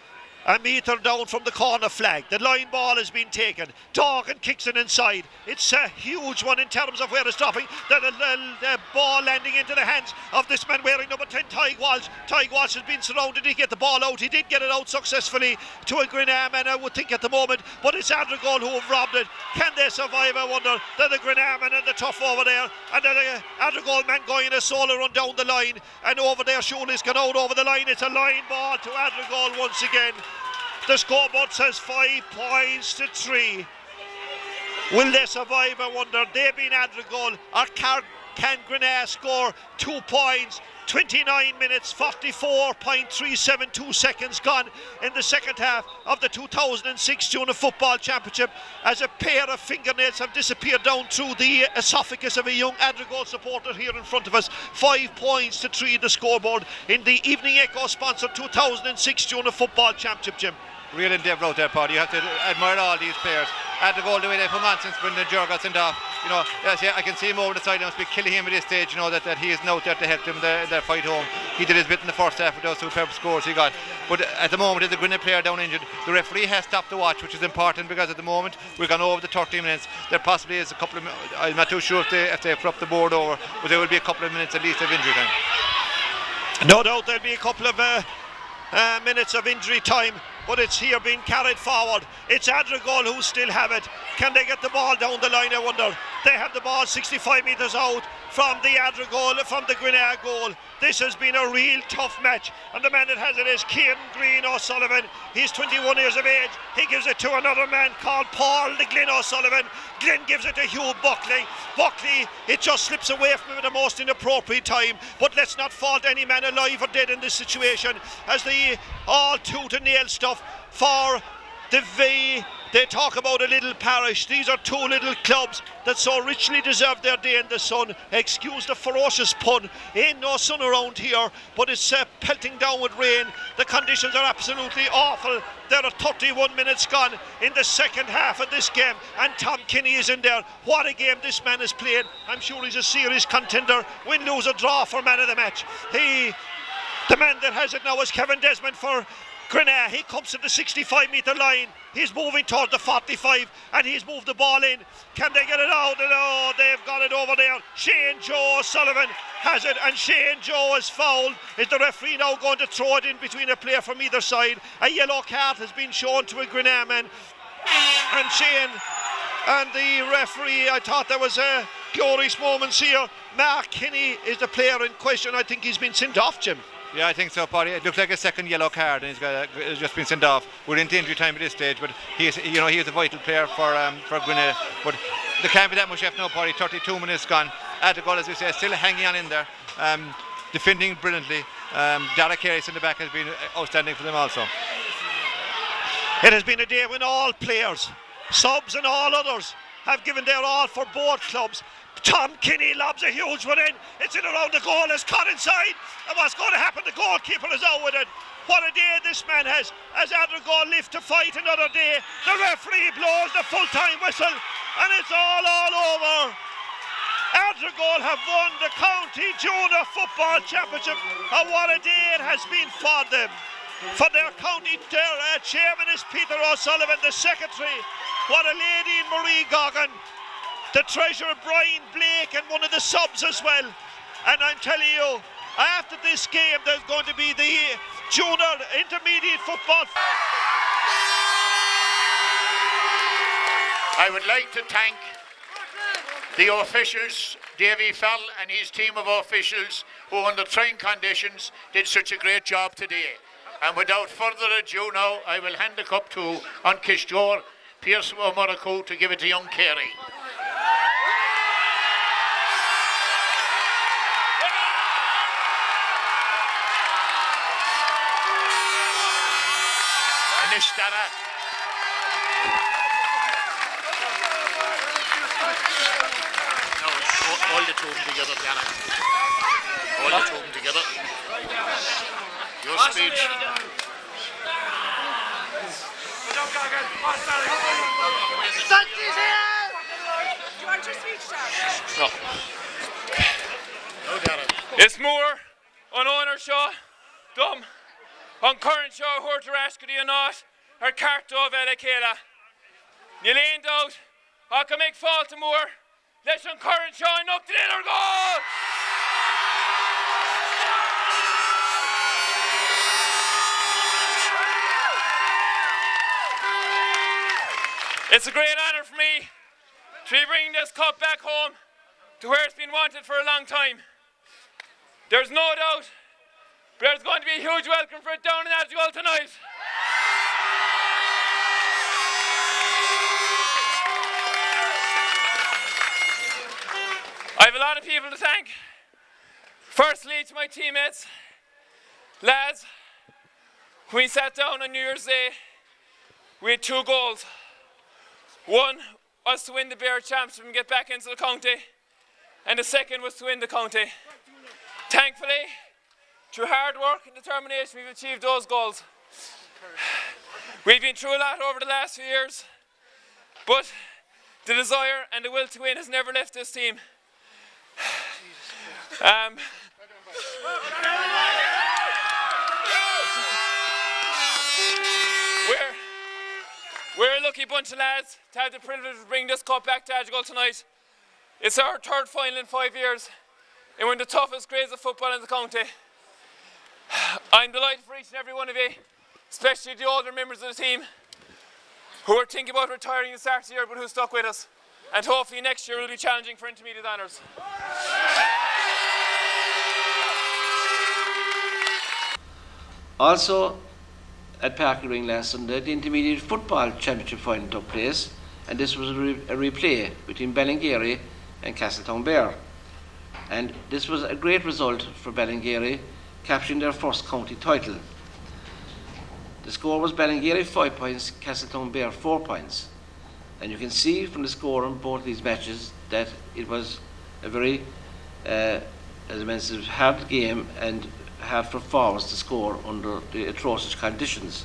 A metre down from the corner flag. The line ball has been taken. Dorgan kicks it inside. It's a huge one in terms of where it's dropping. The ball landing into the hands of this man wearing number 10, Tyg Walsh. Tyg Walsh has been surrounded. He get the ball out. He did get it out successfully to a Grenagh man, I would think, at the moment. But it's Adrigole who have robbed it. Can they survive? I wonder. They're the Grenagh man and the tough over there. And the Adrigole man going in a solo run down the line. And over there, Shooley's gone out over the line. It's a line ball to Adrigole once again. The scoreboard says 5 points to 3. Will they survive? I wonder. They've been Adrigole. Or can Grenagh score 2 points? 29 minutes, 44.372 seconds gone in the second half of the 2006 Junior Football Championship as a pair of fingernails have disappeared down through the esophagus of a young Adrigole supporter here in front of us. 5 points to 3 the scoreboard in the Evening Echo sponsored 2006 Junior Football Championship, Jim. Real endeavour out there, Paul. You have to admire all these players. Adrigole, the way they hung on since Brendan Jur got sent off. You know, yes, I can see him over the side. I must be killing him at this stage. You know that he isn't out there to help them their fight home. He did his bit in the first half with those superb scores he got. But at the moment, there's a Grenagh player down injured. The referee has stopped the watch, which is important because at the moment we've gone over the 30 minutes. There possibly is a couple of. I'm not too sure if they flip the board over, but there will be a couple of minutes at least of injury time. No doubt there'll be a couple of minutes of injury time. But it's here being carried forward. It's Adrigole who still have it. Can they get the ball down the line, I wonder? They have the ball 65 metres out from the Adrigole, from the Grenagh goal. This has been a real tough match. And the man that has it is Kieran Green O'Sullivan. He's 21 years of age. He gives it to another man called Paul the Glyn O'Sullivan. Glyn gives it to Hugh Buckley. Buckley, it just slips away from him at the most inappropriate time. But let's not fault any man alive or dead in this situation, as the all tooth and nail stuff for the V. They talk about a little parish. These are two little clubs that so richly deserve their day in the sun. Excuse the ferocious pun. Ain't no sun around here, but it's pelting down with rain. The conditions are absolutely awful. There are 31 minutes gone in the second half of this game, and Tom Kinney is in there. What a game this man has played. I'm sure he's a serious contender. Win, lose or draw for man of the match. The man that has it now is Kevin Desmond for Grenagh. He comes to the 65-metre line. He's moving toward the 45 and he's moved the ball in. Can they get it out? No, they've got it over there. Shane Joe Sullivan has it, and Shane Joe is fouled. Is the referee now going to throw it in between a player from either side? A yellow card has been shown to a Grenagh man. And Shane and the referee, I thought there was a glorious moments here. Mark Kinney is the player in question. I think he's been sent off, Jim. Yeah, I think so, Paddy. It looks like a second yellow card, and he's just been sent off. We're into injury time at this stage, but he's a vital player for Grenagh. But there can't be that much left now, Paddy. 32 minutes gone. Adrigole, as we say, still hanging on in there, defending brilliantly. Dara Carey in the back has been outstanding for them also. It has been a day when all players, subs and all others, have given their all for both clubs. Tom Kinney lobs a huge one in. It's in around the goal. It's caught inside. And what's going to happen? The goalkeeper is out with it. What a day this man has, as Adrigole live to fight another day. The referee blows the full-time whistle, and it's all over. Adrigole have won the County Junior Football Championship, and what a day it has been for them. For their county, their chairman is Peter O'Sullivan, the secretary. What a lady in Marie Goggin. The treasurer Brian Blake, and one of the subs as well. And I'm telling you, after this game there's going to be the junior intermediate football. I would like to thank the officials, Davy Fell and his team of officials, who under trying conditions did such a great job today. And without further ado now, I will hand the cup to An Kishjor, Pierce O'Muraco, to give it to young Carey. Nishtara. No, hold the two of them together, Diana. Hold the two of them together. Your speech. Do you want your speech, Dad? No. No, Diana. It's more an honour, Shaw. Dom. an current show hurt rascally or not, her carto vela kela. You leaned out, I can make fault to more. Let's an current show and up to the inner goal! It's a great honour for me to be bringing this cup back home to where it's been wanted for a long time. There's no doubt, but there's going to be a huge welcome for it down in Adrigal tonight. I have a lot of people to thank. Firstly, to my teammates, lads, when we sat down on New Year's Day, we had 2 goals. One was to win the Bear Championship and get back into the county, and the second was to win the county. Thankfully, through hard work and determination, we've achieved those goals. We've been through a lot over the last few years, but the desire and the will to win has never left this team. We're a lucky bunch of lads to have the privilege of bringing this cup back to Adrigal tonight. It's our 3rd final in 5 years, and we're in the toughest grades of football in the county. I'm delighted for each and every one of you, especially the older members of the team, who are thinking about retiring at the start of the year but who stuck with us. And hopefully next year we'll be challenging for intermediate honours. Also, at Parker Ring last Sunday, the Intermediate Football Championship final took place, and this was a replay between Ballingeary and Castletown Bear. And this was a great result for Ballingeary, capturing their first county title. The score was Ballingeary 5 points, Castletown Bear 4 points. And you can see from the score on both these matches that it was a very, as I mentioned, hard game and hard for forwards to score under the atrocious conditions.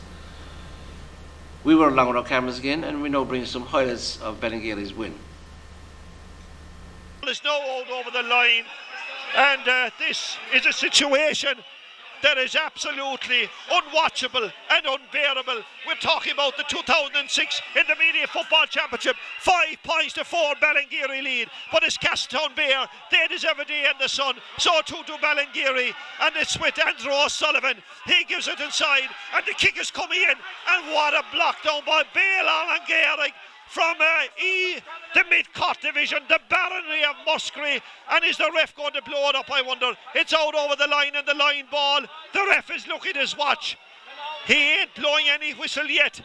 We were along with our cameras again, and we now bring some highlights of Ballingeary's win. There's no out over the line, and this is a situation that is absolutely unwatchable and unbearable. We're talking about the 2006 Intermediate Football Championship. 5 points to 4 Ballingeary lead, but it's Castletown Bear. They deserve a day in the sun. So too do Ballingeary, and it's with Andrew O'Sullivan. He gives it inside, and the kick is coming in, and what a block down by Bale Gehrig from the mid-court division, the barony of Muskerry. And is the ref going to blow it up, I wonder? It's out over the line, and the line ball. The ref is looking at his watch. He ain't blowing any whistle yet,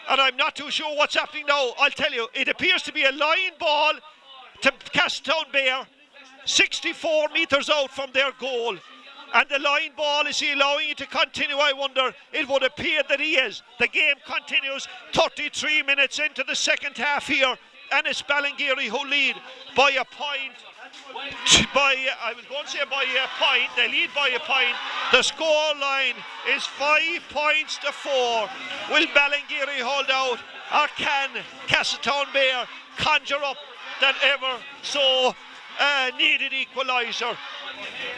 and I'm not too sure what's happening now. I'll tell you, it appears to be a line ball to Castletown Bear, 64 metres out from their goal. And the line ball, is he allowing it to continue, I wonder? It would appear that he is. The game continues 33 minutes into the second half here, and it's Ballingeary who lead by a point. I was going to say by a point. They lead by a point. The score line is 5 points to 4. Will Ballingeary hold out, or can Castletown Bear conjure up that ever so needed equaliser?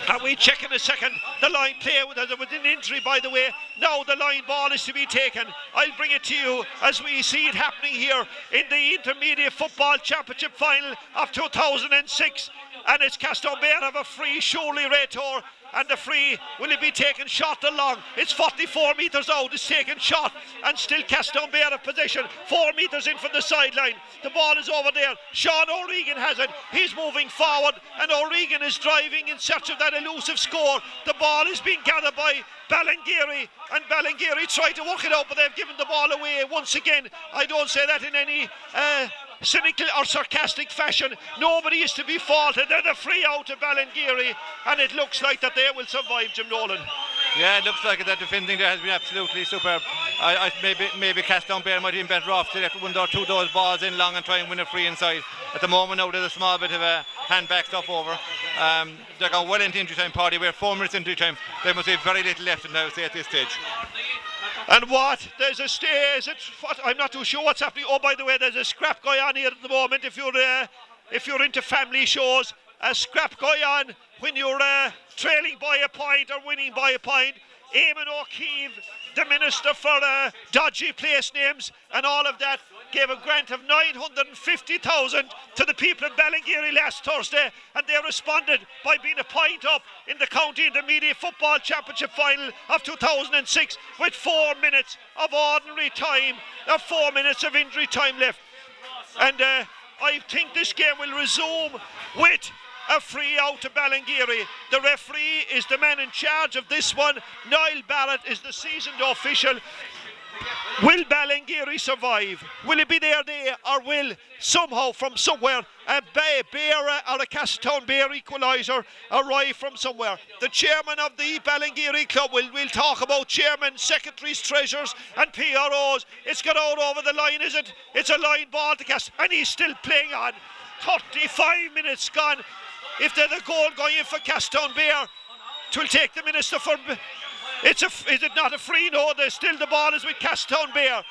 And we check in a second the line play with an injury, by the way. Now the line ball is to be taken. I'll bring it to you as we see it happening here in the Intermediate Football Championship final of 2006. And it's Castletown Bear have a free, surely Raytor. And the free, will it be taken shot along? It's 44 metres out, it's taken shot, and still Castletown Bear have possession, 4 metres in from the sideline. The ball is over there. Sean O'Regan has it. He's moving forward, and O'Regan is driving in search of that elusive score. The ball is being gathered by Ballingeary, and Ballingeary tried to work it out, but they've given the ball away once again. I don't say that in any cynical or sarcastic fashion. Nobody is to be faulted. They're the free out of Ballingeary, and it looks like that they will survive, Jim Nolan. Yeah, it looks like it. That defending there has been absolutely superb. Maybe Castletown Bear might have been better off to let one or two of those balls in long and try and win a free inside. At the moment now there's a small bit of a hand-back stuff over. They're going well into injury time, Party. We're 4 minutes into injury time. There must be very little left in now, say, at this stage. And what? There's a stay. Is it what? I'm not too sure what's happening. Oh, by the way, there's a scrap going on here at the moment. If you're into family shows, a scrap going on when you're trailing by a point or winning by a point. Eamon O'Keefe, the Minister for Dodgy Place Names and all of that, gave a grant of 950,000 to the people of Ballingeary last Thursday, and they responded by being a point up in the County Intermediate Football Championship final of 2006 with 4 minutes of ordinary time, 4 minutes of injury time left. And I think this game will resume with a free out to Ballingeary. The referee is the man in charge of this one. Niall Barrett is the seasoned official. Will Ballingeary survive? Will it be their day, or will somehow from somewhere a Bear or a Castletown Bear equaliser arrive from somewhere? The chairman of the Ballingeary club will talk about chairmen, secretaries, treasurers and PROs. It's got out over the line, is it? It's a line ball to Cast, and he's still playing on. 35 minutes gone. If there's a goal going in for Castletown Bear, it will take the Minister for... is it not a free? No, there's still the ball is with Castletown Bear,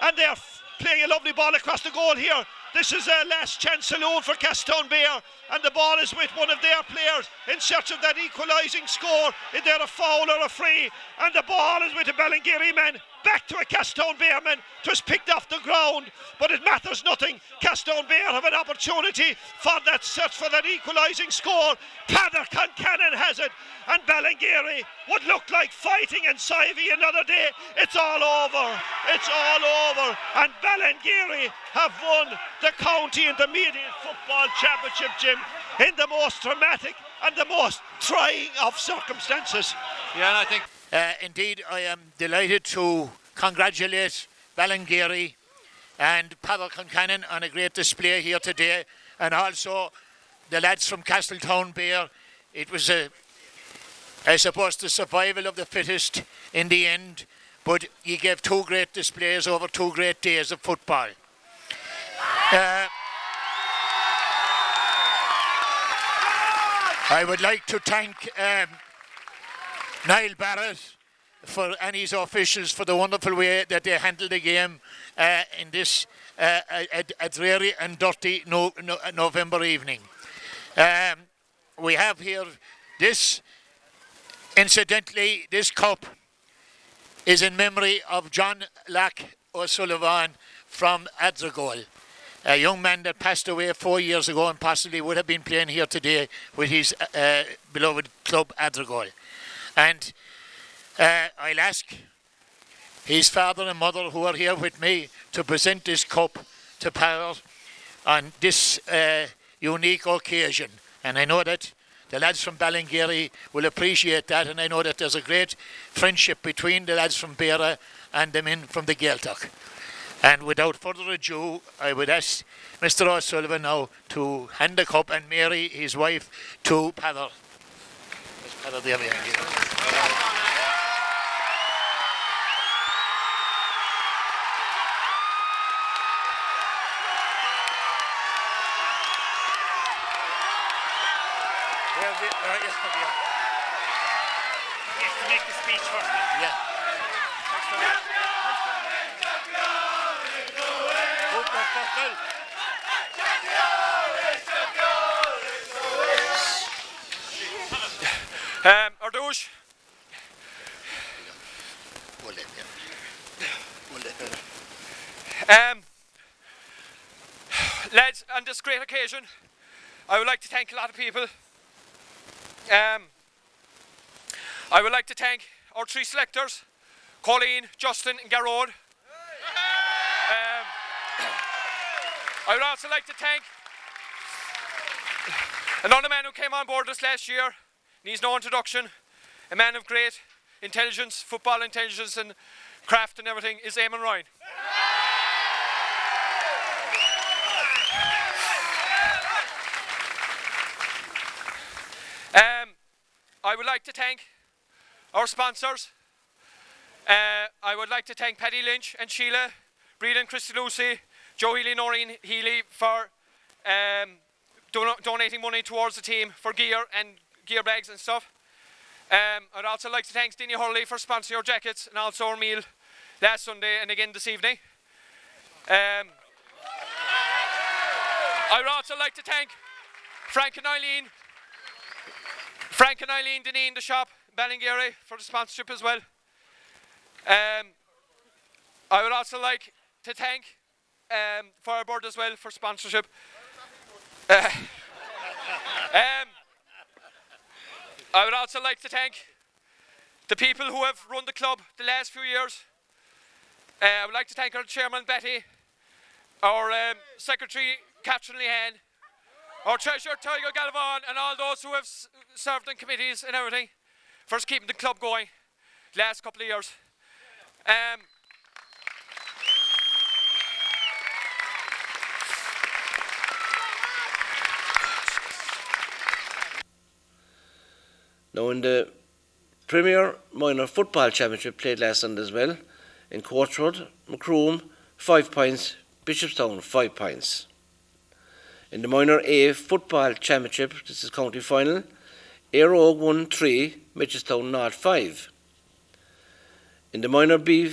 and they're playing a lovely ball across the goal here. This is a last chance saloon for Castletown Bear, and the ball is with one of their players in search of that equalising score. Is there a foul or a free? And the ball is with a Ballingeary man, back to a Castletown Bear man. It was picked off the ground, but it matters nothing. Castletown Bear have an opportunity for that search for that equalising score. Padder Concannon has it, and Ballingeary would look like fighting in Sivey another day. It's all over. It's all over, and Ballingeary have won the County Intermediate Football Championship, Jim, in the most dramatic and the most trying of circumstances. Yeah, and I think indeed I am delighted to congratulate Ballingeary and Padder Concannon on a great display here today, and also the lads from Castletown Bear. It was I suppose the survival of the fittest in the end, but you gave two great displays over 2 great days of football. I would like to thank Niall Barrett and his officials for the wonderful way that they handled the game in this a dreary and dirty November evening. We have here this, incidentally, this cup is in memory of John Lack O'Sullivan from Adrigole, a young man that passed away 4 years ago and possibly would have been playing here today with his beloved club Adrigole. And I'll ask his father and mother, who are here with me, to present this cup to Padder on this unique occasion. And I know that the lads from Ballingeary will appreciate that, and I know that there's a great friendship between the lads from Beara and the men from the Gaeltacht. And without further ado, I would ask Mr. O'Sullivan now to hand the cup, and Mary, his wife, to Padder. Padder, there we are. Make the speech first. Yeah. Ardouche. Lads, on this great occasion, I would like to thank a lot of people. I would like to thank our 3 selectors, Colleen, Justin and Garrod. I would also like to thank another man who came on board this last year, needs no introduction, a man of great intelligence, football intelligence and craft and everything, is Eamon Ryan. I would like to thank our sponsors. I would like to thank Paddy Lynch and Sheila, Breed and Christy Lucy, Joe Healy, Noreen Healy for donating money towards the team for gear and gear bags and stuff. I'd also like to thank Dinny Hurley for sponsoring our jackets and also our meal last Sunday and again this evening. I would also like to thank Frank and Eileen Deneen, the shop, Ballingeary for the sponsorship as well. I would also like to thank Fireboard as well for sponsorship. I would also like to thank the people who have run the club the last few years. I would like to thank our chairman Betty, our secretary Catherine Lehan, our treasurer Tiger Galvan, and all those who have served in committees and everything for keeping the club going the last couple of years. Now in the Premier Minor Football Championship played last Sunday as well, in Courtroad, Macroom 5 points, Bishopstown 5 points. In the Minor A Football Championship, this is county final, Airog won 3, Mitchelstown 0-5. In the Minor B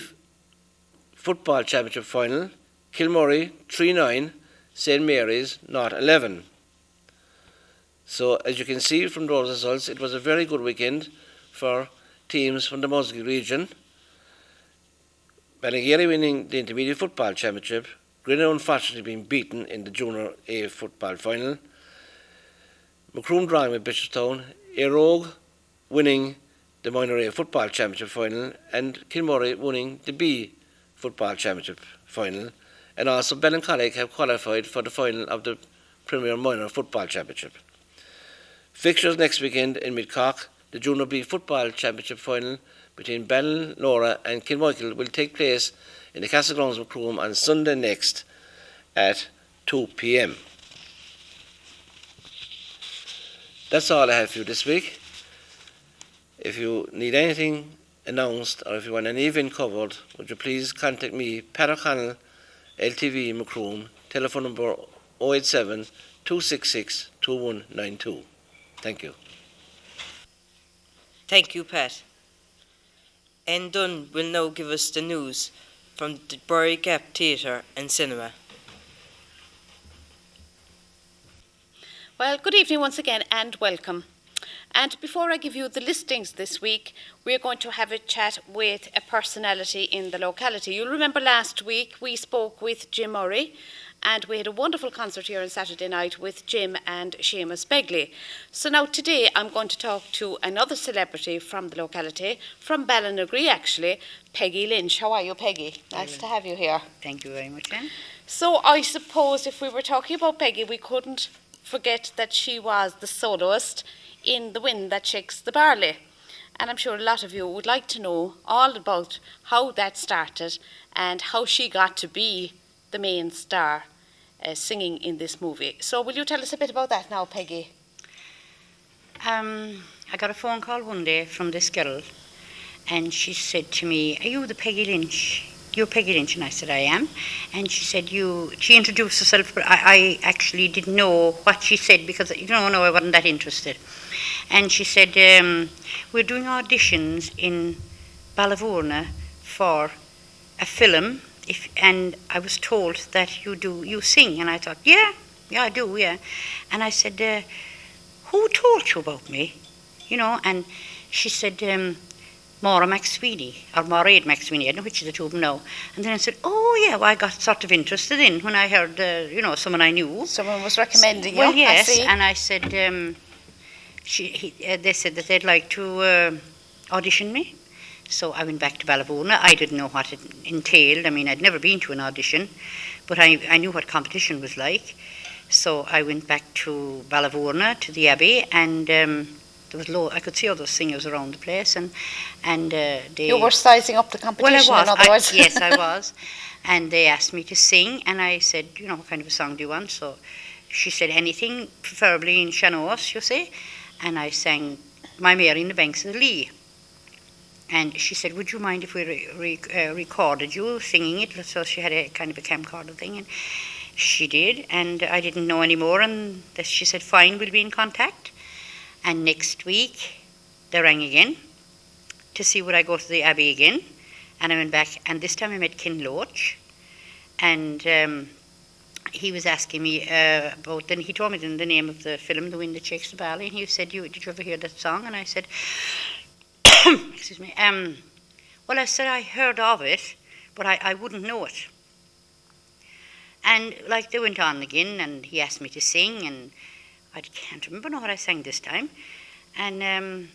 Football Championship final, Kilmurray 3-9, St Mary's 0-11. So as you can see from those results, it was a very good weekend for teams from the Musgrave region. Ballingeary winning the Intermediate Football Championship, Grinnell unfortunately being beaten in the Junior A Football Final, Macroom drawing with Bishopstown, Airog winning the Minor A Football Championship Final, and Kilmurray winning the B Football Championship Final, and also Ballincollig have qualified for the final of the Premier Minor Football Championship. Fixtures next weekend in Midcock, the Junior B Football Championship Final between Ballinlora and Kilmichael will take place in the Castle Grounds Macroom on Sunday next at 2 p.m. That's all I have for you this week. If you need anything announced or if you want any event covered, would you please contact me, Pat O'Connell, LTV Macroom, telephone number 087 266 2192. Thank you. Thank you, Pat. And Dunn will now give us the news from the Bury Gap Theatre and Cinema. Well, good evening once again and welcome. And before I give you the listings this week, we're going to have a chat with a personality in the locality. You'll remember last week we spoke with Jim Murray, and we had a wonderful concert here on Saturday night with Jim and Seamus Begley. So now today I'm going to talk to another celebrity from the locality, from Ballinagry actually, Peggy Lynch. How are you, Peggy? Nice to have you here. Thank you very much, Anne. So I suppose if we were talking about Peggy, we couldn't forget that she was the soloist in The Wind That Shakes the Barley. And I'm sure a lot of you would like to know all about how that started and how she got to be the main star singing in this movie. So will you tell us a bit about that now, Peggy? I got a phone call one day from this girl, and she said to me, "Are you the Peggy Lynch? You're Peggy Lynch?" And I said, "I am." And she said, she introduced herself, but I actually didn't know what she said because, no, I wasn't that interested. And she said, "We're doing auditions in Ballyvourna for a film, and I was told that you sing." And I thought, yeah, I do, yeah. And I said, "Who told you about me?" And she said, Maura McSweeney, or Maureen McSweeney, I don't know which of the two of them now. And then I said, "Oh yeah, well, I got sort of interested in when I heard, someone I knew." Someone was recommending you. Well, yes, and I said, they said that they'd like to audition me. So I went back to Ballyvourna. I didn't know what it entailed. I mean, I'd never been to an audition, but I knew what competition was like. So I went back to Ballyvourna, to the Abbey, and there was I could see all those singers around the place, and they. You were sizing up the competition. Well, I was. In other words. Yes, I was. And they asked me to sing, and I said, "What kind of a song do you want?" So she said, "Anything, preferably in Shannos, you say." And I sang "My Mary in the Banks of the Lee." And she said, "Would you mind if we recorded you singing it?" So she had a kind of a camcorder thing, and she did. And I didn't know any more, and she said, "Fine, we'll be in contact." And next week, they rang again to see would I go to the Abbey again. And I went back, and this time I met Ken Loach, and he was asking me about, then he told me the name of the film, The Wind That Shakes the Barley, and he said, "Did you ever hear that song?" And I said, excuse me. Well, I said I heard of it, but I wouldn't know it. And like they went on again, and he asked me to sing, and I can't remember now what I sang this time, and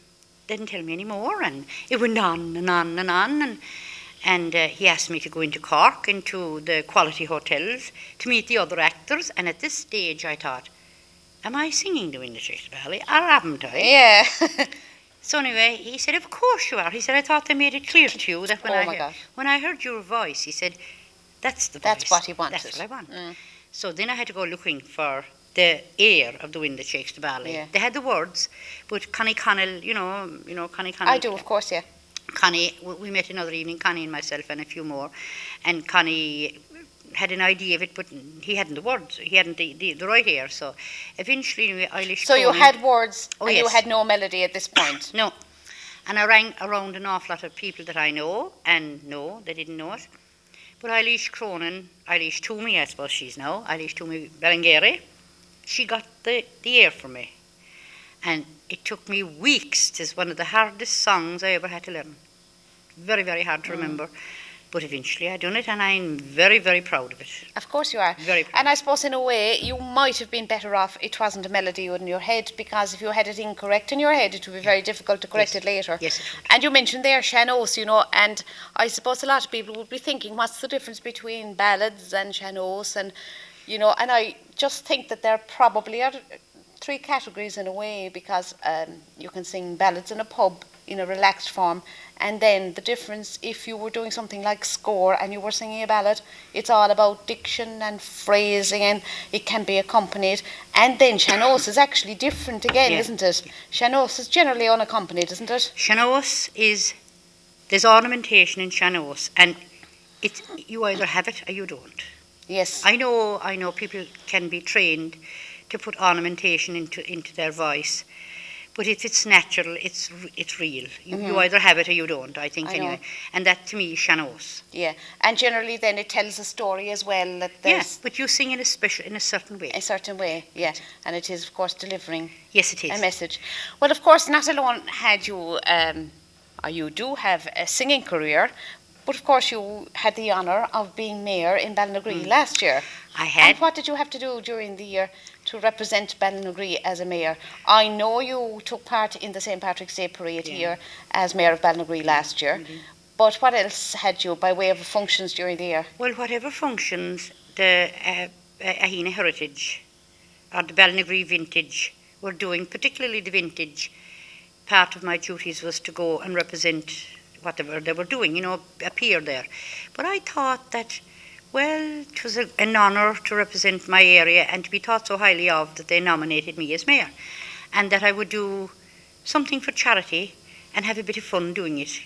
didn't tell me any more, and it went on and on and on, and he asked me to go into Cork, into the quality hotels, to meet the other actors, and at this stage I thought, am I singing the Wind That Shakes the Valley, or haven't I? Yeah. So anyway, he said, of course you are. He said, I thought they made it clear to you that when I heard your voice, he said, that's the voice. That's what he wanted. That's what I want. So then I had to go looking for the air of The Wind That Shakes the Valley. Yeah. They had the words, but Connie Connell, you know Connie Connell. I do, of course, yeah. Connie, we met another evening, Connie and myself and a few more, and Connie had an idea of it, but he hadn't the words, he hadn't the right air, so eventually Eilish So you had words, oh, and yes. you had no melody at this point? No. And I rang around an awful lot of people that I know, and no, they didn't know it. But Eilish Cronin, Eilish Toomey, I suppose she's now, Eilish Toomey Berengere, she got the air for me. And it took me weeks. It is one of the hardest songs I ever had to learn. Very, very hard to remember. But eventually I done it, and I'm very, very proud of it. Of course you are. Very proud. And I suppose in a way you might have been better off it wasn't a melody in your head, because if you had it incorrect in your head, it would be very difficult to correct it later. Yes, it would. And you mentioned there sean-nós, and I suppose a lot of people would be thinking, what's the difference between ballads and sean-nós? And, and I just think that there probably are three categories in a way, because you can sing ballads in a pub in a relaxed form, and then the difference if you were doing something like score and you were singing a ballad, it's all about diction and phrasing, and it can be accompanied. And then sean-nós is actually different again, isn't it? Sean-nós is generally unaccompanied, isn't it? Sean-nós there's ornamentation in sean-nós, and you either have it or you don't. Yes. I know people can be trained to put ornamentation into their voice, but if it's natural, it's real. You either have it or you don't, I think, anyway. And that to me is sean-nós. Yeah, and generally then it tells a story as well. Yes, but you sing in a certain way. A certain way, yeah. And it is, of course, delivering yes, it is. a message. Well, of course, not alone had you, or you do have a singing career, but of course you had the honour of being mayor in Ballinagree last year. I had. And what did you have to do during the year to represent Ballinagree as a mayor? I know you took part in the St. Patrick's Day parade here as mayor of Ballinagree last year, but what else had you by way of functions during the year? Well, whatever functions the Ahina Heritage or the Ballinagree Vintage were doing, particularly the Vintage, part of my duties was to go and represent whatever they were doing, appear there. But I thought that, well, it was an honour to represent my area and to be thought so highly of that they nominated me as mayor, and that I would do something for charity and have a bit of fun doing it,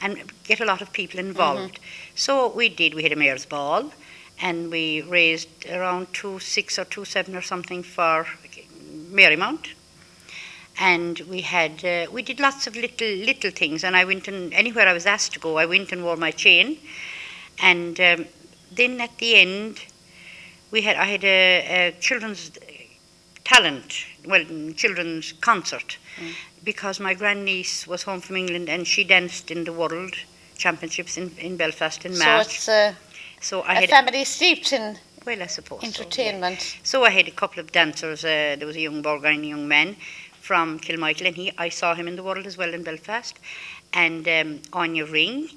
and get a lot of people involved. So we did. We had a mayor's ball, and we raised around 2.6 or 2.7 or something for Marymount. And we did lots of little things, and I went, and anywhere I was asked to go, I went and wore my chain. And then at the end, I had a children's children's concert, because my grandniece was home from England and she danced in the World Championships in Belfast in March. So it's a family steeped in I suppose entertainment. So, yeah. So I had a couple of dancers. There was a young Borgine young man from Kilmichael, and I saw him in the World as well in Belfast. And Anya Ring,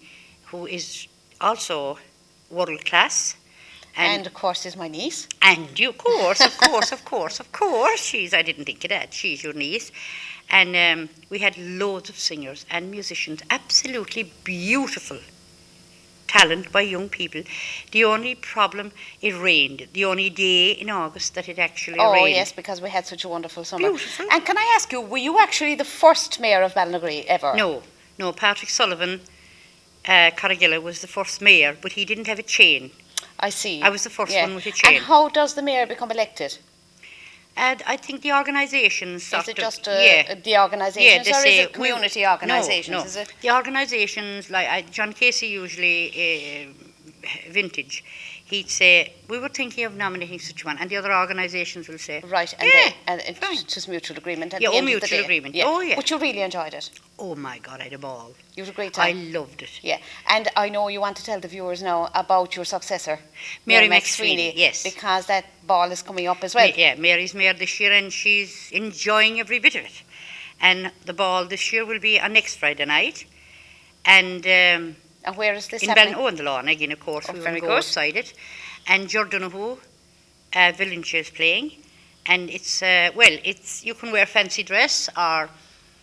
who is also world class. And of course is my niece. And you, of course. I didn't think of that. She's your niece. And we had loads of singers and musicians, absolutely beautiful talent by young people. The only problem, it rained. The only day in August that it actually rained. Oh yes, because we had such a wonderful summer. Beautiful. And can I ask you, were you actually the first mayor of Ballinagree ever? No, Patrick Sullivan, Carrigilla was the first mayor, but he didn't have a chain. I see. I was the first one with a chain. And how does the mayor become elected? I think the organisations... Is it just the organisations, or is it community organisations? No. The organisations, like John Casey usually vintage, he'd say, we were thinking of nominating such one, and the other organisations will say, Right, and, yeah, and it's just mutual agreement at yeah, the end of the mutual day. agreement. Yeah. Oh, yeah. But you really enjoyed it. Oh my God, I had a ball. You had a great I time. loved it. Yeah, and I know you want to tell the viewers now about your successor, Mary McSweeney, yes. because that ball is coming up as well. Yeah, Mary's mayor this year, and she's enjoying every bit of it. And the ball this year will be on next Friday night. And where is this in happening? Ballinone, the lawn again, of course. We very will go good. outside it. And Jordanahoo Village is playing. And it's, you can wear fancy dress, or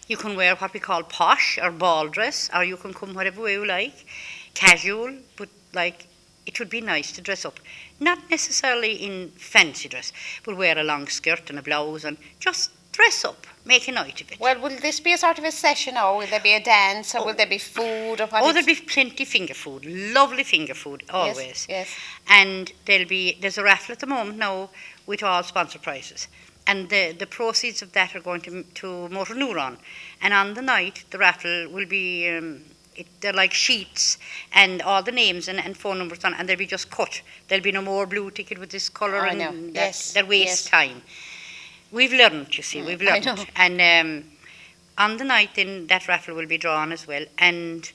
you can wear what we call posh or ball dress, or you can come whatever way you like. Casual, but like, it would be nice to dress up. Not necessarily in fancy dress, but wear a long skirt and a blouse and just dress up, make a night of it. Well, will this be a sort of a session, or will there be a dance, or will there be food, or what? Oh, there'll be plenty finger food, lovely finger food, always. Yes. And there's a raffle at the moment now with all sponsor prizes. And the proceeds of that are going to Motor Neuron. And on the night, the raffle will be, they're like sheets, and all the names and phone numbers on, and they'll be just cut. There'll be no more blue ticket with this colour, and that waste time. We've learned, you see, we've learned. I know. And on the night, then, that raffle will be drawn as well, and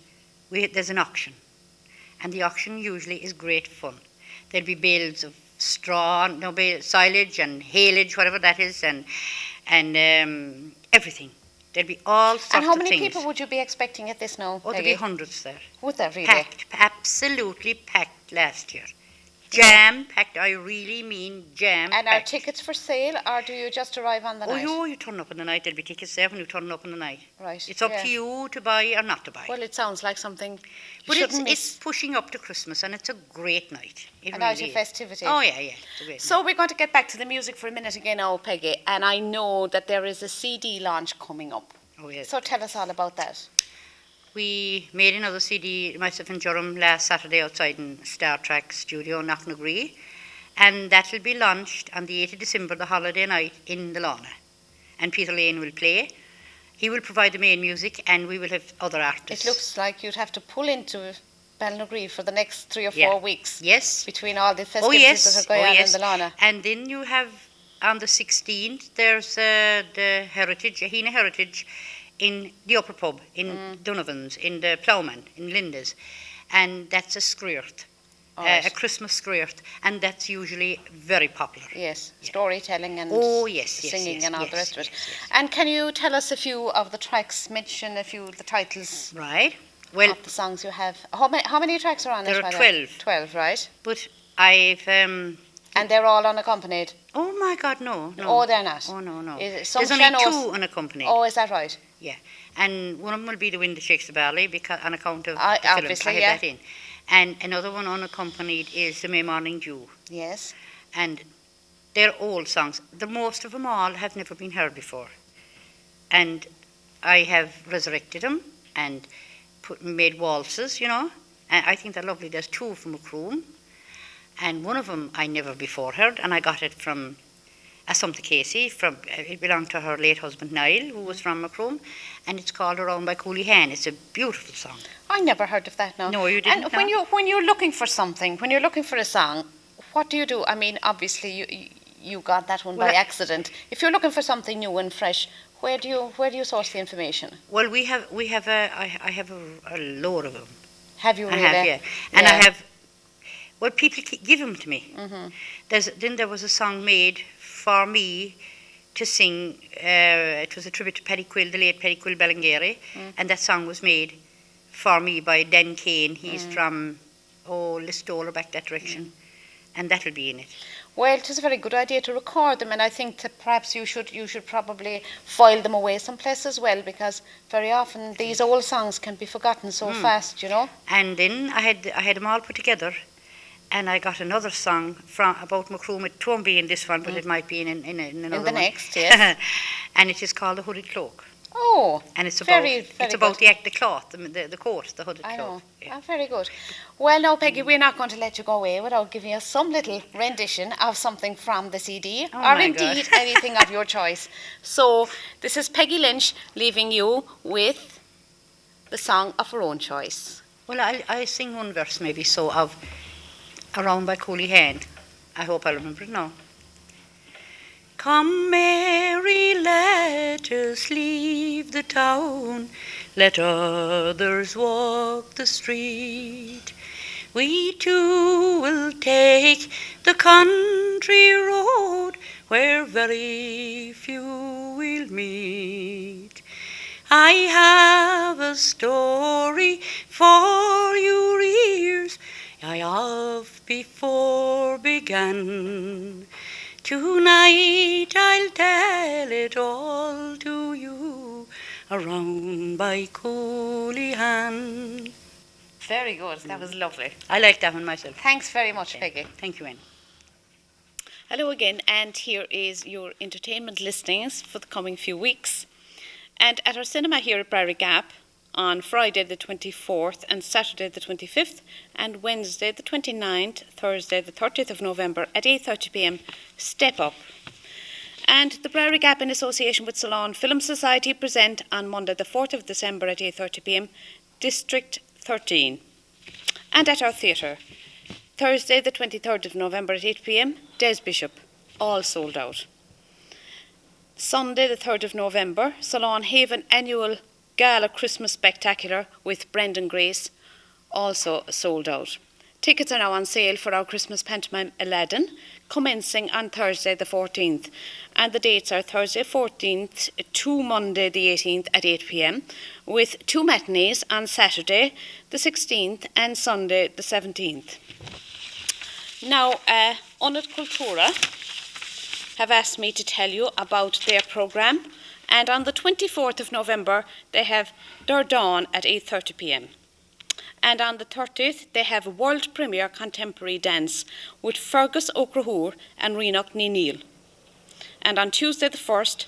there's an auction. And the auction usually is great fun. There'll be bales of straw, silage and haylage, whatever that is, and everything. There'll be all sorts of things. And how many people would you be expecting at this now? Oh, there'll be hundreds there. Would there really? Packed, absolutely packed last year. Jam-packed, I really mean jam-packed. And are tickets for sale, or do you just arrive on the night? Oh, you turn up in the night. There'll be tickets there when you turn up in the night. Right. It's up to you to buy or not to buy. Well, it sounds like something But shouldn't miss. it's pushing up to Christmas, and it's a great night. It A really night of is. festivity. Oh, yeah. It's a great So we're going to get back to the music for a minute again now, Peggy, and I know that there is a CD launch coming up. Oh, yes. So tell us all about that. We made another CD, myself and Durham, last Saturday outside in Star Trek Studio in Knocknagree. And that will be launched on the 8th of December, the holiday night, in the Lana. And Peter Lane will play. He will provide the main music, and we will have other artists. It looks like you'd have to pull into Ballinagreed for the next 3 or 4 weeks. Yes. Between all the festivities that are going on in the Lana. And then you have, on the 16th, there's the Heritage, Ahina Heritage, in the Upper Pub, in Donovan's, in the Ploughman, in Linda's. And that's a screert. A Christmas screert, and that's usually very popular. Yes, storytelling and singing and all the rest of it. And can you tell us a few of the tracks, mention a few of the titles of the songs you have? How many tracks are on there it? There are 12. 12, right? But I've... and they're all unaccompanied? Oh my God, no. Oh, they're not? Oh, no. There's only 2 unaccompanied. Oh, is that right? Yeah. And one of them will be The Wind That Shakes the Barley, because, on account of the obviously, film. I have that in. And another one unaccompanied is The May Morning Dew. Yes. And they're old songs. Most of them all have never been heard before. And I have resurrected them and made waltzes, And I think they're lovely. There's 2 from Macroom. And one of them I never before heard, and I got it from Assumpta Casey. It belonged to her late husband Niall, who was from Macroom. And it's called Around by Cooleyhan. It's a beautiful song. I never heard of that, no. No, you didn't. And when you're looking for something, when you're looking for a song, what do you do? I mean, obviously you got that one by accident. If you're looking for something new and fresh, where do you source the information? Well, I have a load of them. Have you really? I have, yeah. And I have. Well, people give them to me. Mm-hmm. Then there was a song made for me to sing. It was a tribute to Paddy Quill, the late Paddy Quill Ballingeary, and that song was made for me by Dan Kane. He's from Listowel, back that direction, and that'll be in it. Well, it is a very good idea to record them, and I think that perhaps you should probably file them away someplace as well, because very often these old songs can be forgotten so fast, And then I had them all put together. And I got another song about Macroom. It won't be in this one, but it might be in another one. Next, yes. And it is called The Hooded Cloak. Oh, and it's about the cloth, the coat, the hooded I cloak. know. Yeah. Oh, very good. Well, now, Peggy, we're not going to let you go away without giving us some little rendition of something from the CD, or indeed anything of your choice. So this is Peggy Lynch leaving you with the song of her own choice. Well, I sing one verse maybe so of Around by Cooley. I hope I remember it now. Come, Mary, let us leave the town, let others walk the street. We too will take the country road where very few will meet. I have a story for your ears I have before begun. Tonight I'll tell it all to you around by Cooley. Very good. That was lovely. I like that one myself. Thanks very much, Peggy. Thank you, Anne. Hello again, and here is your entertainment listings for the coming few weeks. And at our cinema here at Brary Gap on Friday the 24th and Saturday the 25th and Wednesday the 29th, Thursday the 30th of November at 8:30 p.m, Step Up. And the Brary Gap in association with Ceylon Film Society present on Monday the 4th of December at 8:30 p.m, District 13. And at our theatre, Thursday the 23rd of November at 8 p.m, Des Bishop, all sold out. Sunday the 3rd of November, Ceylon Haven Annual Gala Christmas Spectacular with Brendan Grace, also sold out. Tickets are now on sale for our Christmas pantomime Aladdin, commencing on Thursday the 14th. And the dates are Thursday 14th to Monday the 18th at 8 p.m, with 2 matinees on Saturday the 16th and Sunday the 17th. Now, Unit Cultura have asked me to tell you about their programme, and on the 24th of November they have their dawn at 8:30 p.m. And on the 30th they have a world premiere contemporary dance with Fergus O'Crahoor and Renoch Neil. And on Tuesday the 1st,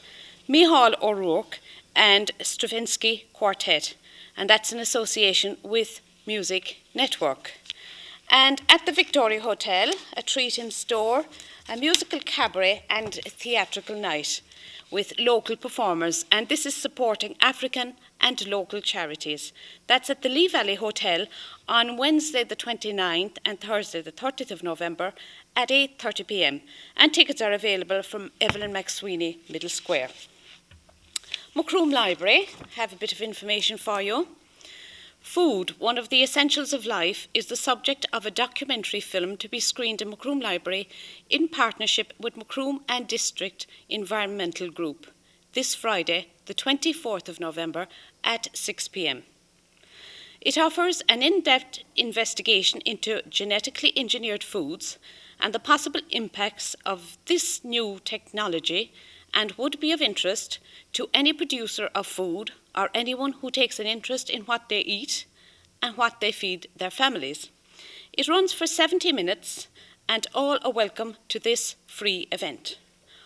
Micheál O'Rourke and Stravinsky Quartet, and that's in association with Music Network. And at the Victoria Hotel, a treat in store, a musical cabaret and theatrical night with local performers, and this is supporting African and local charities. That's at the Lee Valley Hotel on Wednesday the 29th and Thursday the 30th of November at 8:30 p.m, and tickets are available from Evelyn McSweeney, Middle Square. Macroom Library have a bit of information for you. Food, one of the essentials of life, is the subject of a documentary film to be screened in Macroom Library in partnership with Macroom and District Environmental Group this Friday, the 24th of November at 6 p.m. It offers an in-depth investigation into genetically engineered foods and the possible impacts of this new technology, and would be of interest to any producer of food or anyone who takes an interest in what they eat and what they feed their families. It runs for 70 minutes, and all are welcome to this free event.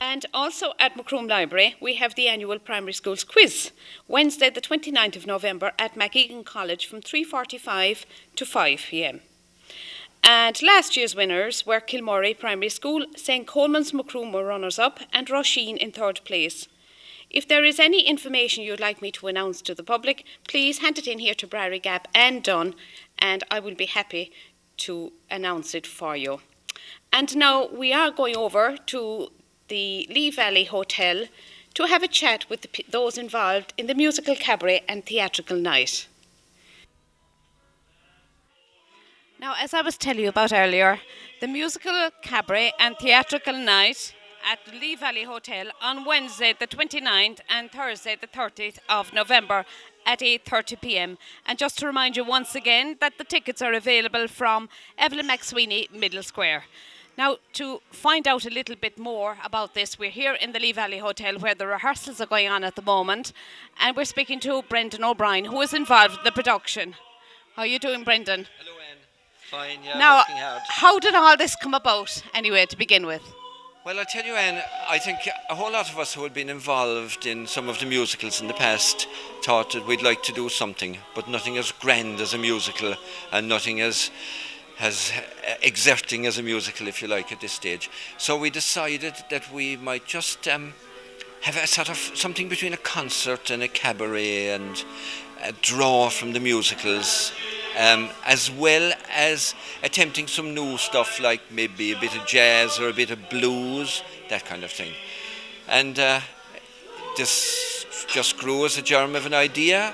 And also at Macroom Library, we have the annual Primary Schools Quiz, Wednesday the 29th of November at Macegan College from 3:45 to 5 p.m. And last year's winners were Kilmorey Primary School, St. Coleman's Macroom were runners-up, and Roisin in 3rd place. If there is any information you'd like me to announce to the public, please hand it in here to Brary Gap and Dunn, and I will be happy to announce it for you. And now we are going over to the Lee Valley Hotel to have a chat with those involved in the musical cabaret and theatrical night. Now, as I was telling you about earlier, the musical cabaret and theatrical night at the Lee Valley Hotel on Wednesday the 29th and Thursday the 30th of November at 8:30 p.m. And just to remind you once again that the tickets are available from Evelyn McSweeney, Middle Square. Now, to find out a little bit more about this, we're here in the Lee Valley Hotel where the rehearsals are going on at the moment, and we're speaking to Brendan O'Brien, who is involved in the production. How are you doing, Brendan? Hello, Anne. Fine, yeah, now, working hard. How did all this come about, anyway, to begin with? Well, I'll tell you, Anne, I think a whole lot of us who had been involved in some of the musicals in the past thought that we'd like to do something, but nothing as grand as a musical and nothing as exerting as a musical, if you like, at this stage. So we decided that we might just have a sort of something between a concert and a cabaret and a draw from the musicals as well as attempting some new stuff like maybe a bit of jazz or a bit of blues, that kind of thing. And this just grew as a germ of an idea.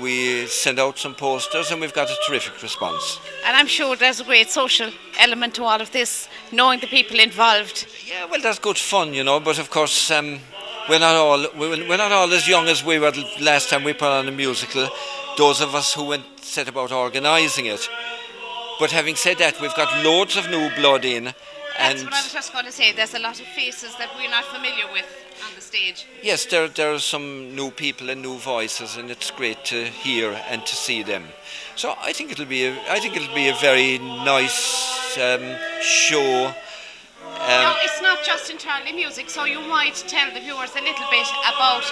We sent out some posters and we've got a terrific response. And I'm sure there's a great social element to all of this, knowing the people involved. Yeah, well, that's good fun, but of course we're not all as young as we were the last time we put on a musical, those of us who set about organising it. But having said that, we've got loads of new blood in. That's what I was just going to say. There's a lot of faces that we're not familiar with on the stage. Yes, there are some new people and new voices, and it's great to hear and to see them. So I think it'll be a very nice show. Now, it's not just entirely music, so you might tell the viewers a little bit about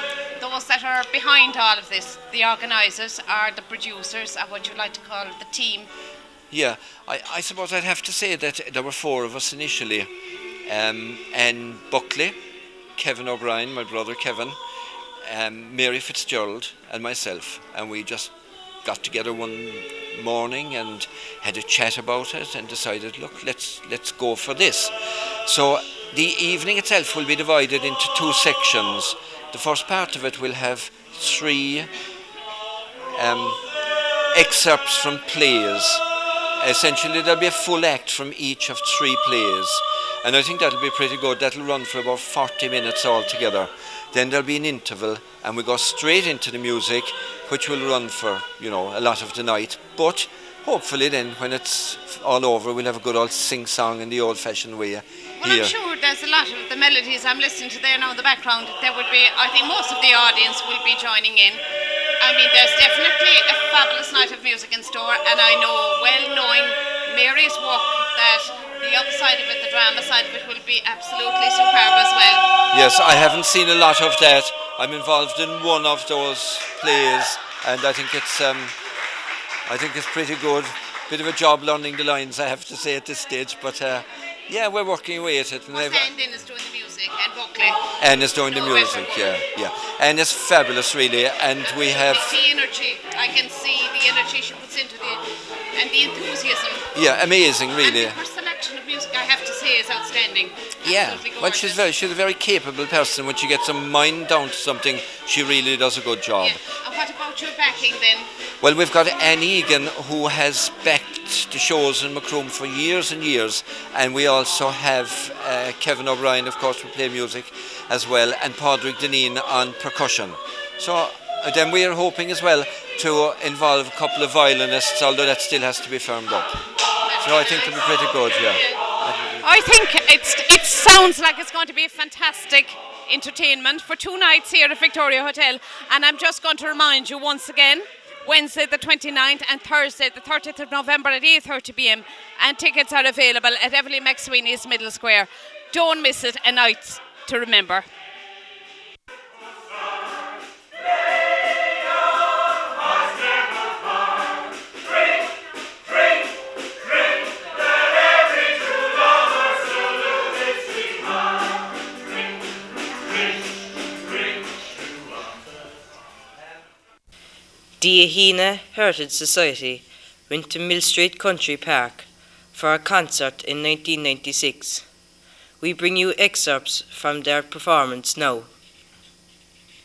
those that are behind all of this, the organisers or the producers, or what you like to call the team. Yeah, I suppose I'd have to say that there were four of us initially, and Buckley, Kevin O'Brien, my brother Kevin, Mary Fitzgerald and myself, and we just got together one morning and had a chat about it and decided, look, let's go for this. So the evening itself will be divided into two sections. The first part of it will have three excerpts from plays. Essentially, there'll be a full act from each of three plays, and I think that'll be pretty good. That'll run for about 40 minutes altogether. Then there'll be an interval, and we go straight into the music, which will run for, a lot of the night. But hopefully then, when it's all over, we'll have a good old sing-song in the old-fashioned way here. Well, I'm sure there's a lot of the melodies I'm listening to there now in the background. There would be, I think most of the audience will be joining in. I mean, there's definitely a fabulous night of music in store, and I know, well knowing Mary's work, that the other side of it, the drama side of it, will be absolutely superb as well. Yes, I haven't seen a lot of that. I'm involved in one of those plays, and I think it's pretty good. Bit of a job learning the lines, I have to say, at this stage, but yeah, we're working away at it. And then is doing the music, and Buckley. And is doing the music, yeah. And it's fabulous, really. And we have the energy. I can see the energy she puts into and the enthusiasm. Yeah, amazing, really. And her selection of music, I have to say, is outstanding. Yeah, well, she's a very capable person. When she gets her mind down to something, she really does a good job. Yeah. And what about your backing then? Well, we've got Anne Egan, who has backed the shows in Macroom for years and years, and we also have Kevin O'Brien, of course, who play music as well, and Padraig Deneen on percussion. So then we are hoping as well to involve a couple of violinists, although that still has to be firmed up. So I think it'll be pretty good, yeah. I think it sounds like it's going to be a fantastic entertainment for 2 nights here at Victoria Hotel, and I'm just going to remind you once again, Wednesday the 29th and Thursday the 30th of November at 8:30 p.m. and tickets are available at Everly McSweeney's Middle Square. Don't miss it, a night to remember. The Ahina Heritage Society went to Mill Street Country Park for a concert in 1996. We bring you excerpts from their performance now.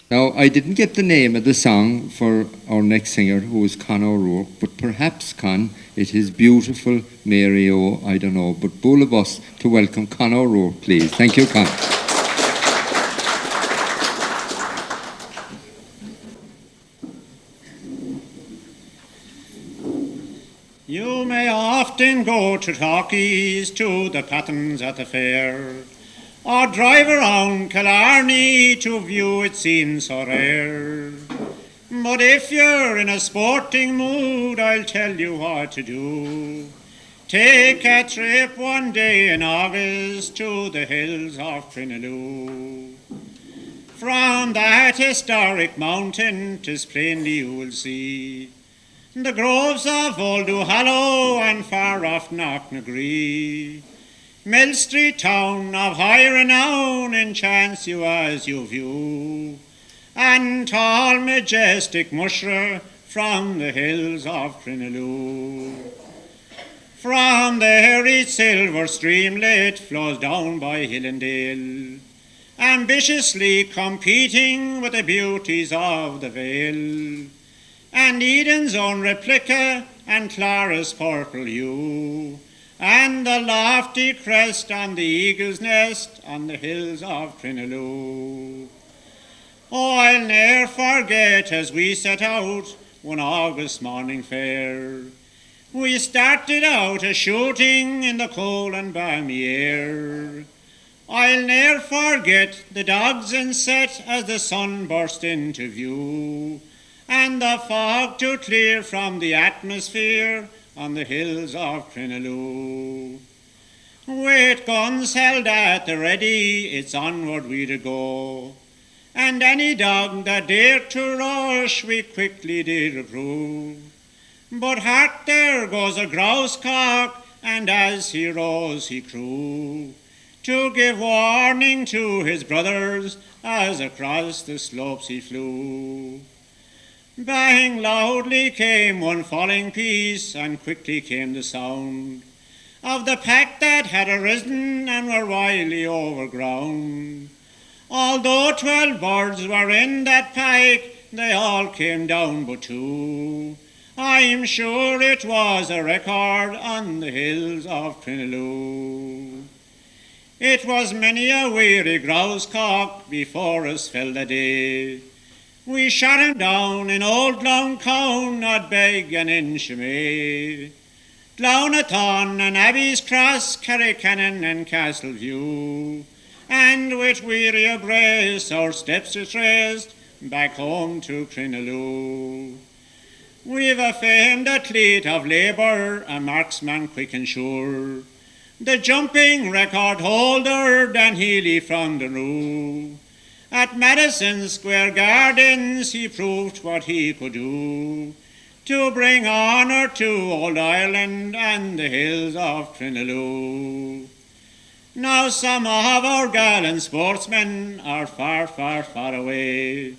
Now, I didn't get the name of the song for our next singer, who is Con O'Rourke, but perhaps, Con, it is beautiful, Mary O, I don't know, but both of us to welcome Con O'Rourke, please. Thank you, Con. You may often go to talkies, to the cottons at the fair, or drive around Killarney to view it seems so rare. But if you're in a sporting mood, I'll tell you what to do. Take a trip one day in August to the hills of Crinaloo. From that historic mountain, 'tis plainly you will see the groves of Old Duhallow and far off Knocknagree. Mill Street town of high renown enchants you as you view, and tall majestic Mushra from the hills of Crinaloo. From there each silver streamlet flows down by hill and dale, ambitiously competing with the beauties of the vale, and Eden's own replica and Clara's purple hue, and the lofty crest on the eagle's nest on the hills of Crinaloo. Oh, I'll ne'er forget as we set out one August morning fair. We started out a shooting in the cold and balmy air. I'll ne'er forget the dogs in set as the sun burst into view, and the fog to clear from the atmosphere on the hills of Crinaloo. With guns held at the ready, it's onward we'd go, and any dog that dared to rush we quickly did approve. But hark, there goes a grouse cock, and as he rose he crew, to give warning to his brothers as across the slopes he flew. Bang loudly came one falling piece, and quickly came the sound of the pack that had arisen and were wildly overground. Although 12 birds were in that pack, they all came down but 2. I'm sure it was a record on the hills of Crinaloo. It was many a weary grouse cock before us fell the day. We shot him down in old Gloucown, not Beg and Inchimay, Glounathon and Abbey's Cross, Carricannon and Castleview, and with weary abreast our steps retraced back home to Crinaloo. We've a famed athlete of labour, a marksman quick and sure, the jumping record holder, Dan Healy from the Roo. At Madison Square Gardens he proved what he could do, to bring honour to old Ireland and the hills of Crinaloo. Now some of our gallant sportsmen are far, far, far away.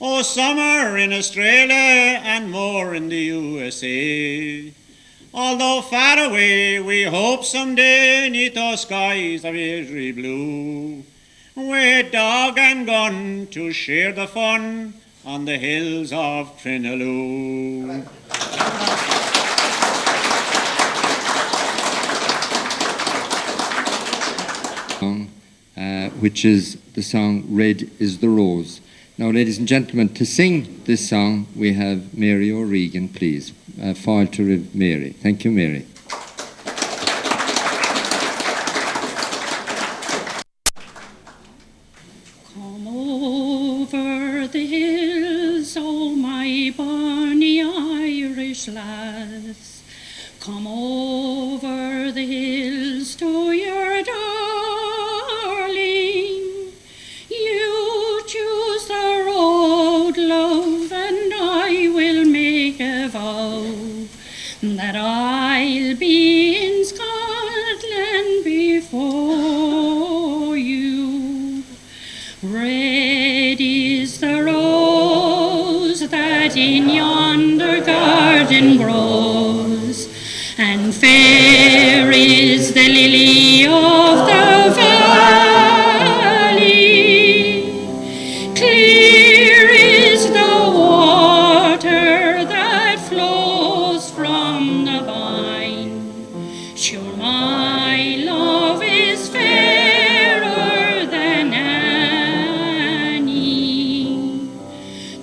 Oh, some are in Australia and more in the USA. Although far away, we hope someday 'neath those skies of Erie blue, with dog and gun to share the fun on the hills of Crinaloo. Which is the song Red is the Rose. Now, ladies and gentlemen, to sing this song, we have Mary O'Regan, please. File to Mary. Thank you, Mary. Come over the hills, oh my bonny Irish lass. Come over the hills to your darling. You choose the road, love, and I will make a vow that I'll be in Scotland before you. Red is the rose that in yonder garden grows, and fair is the lily of the valley. Clear is the water that flows from the vine. Sure my love is fairer than any.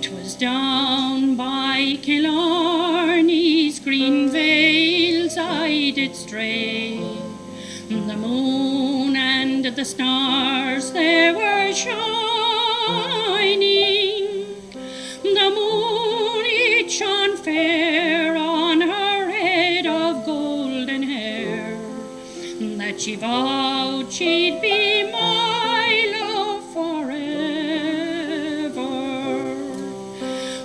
'Twas down by Killarney's green vales I did stray. The moon and the stars they were shining. The moon it shone fair on her head of golden hair, that she vowed she'd be my love forever.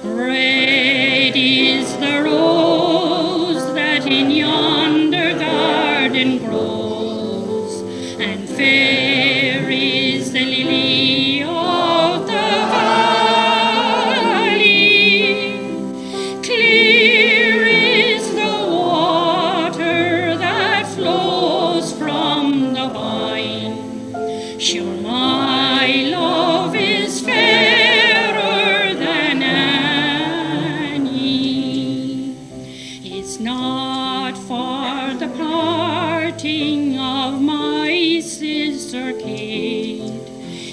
Red is the rose that in yonder garden grows, and fair is the lily of the valley. Clear Sure, my love is fairer than any. It's not for the parting of my sister Kate.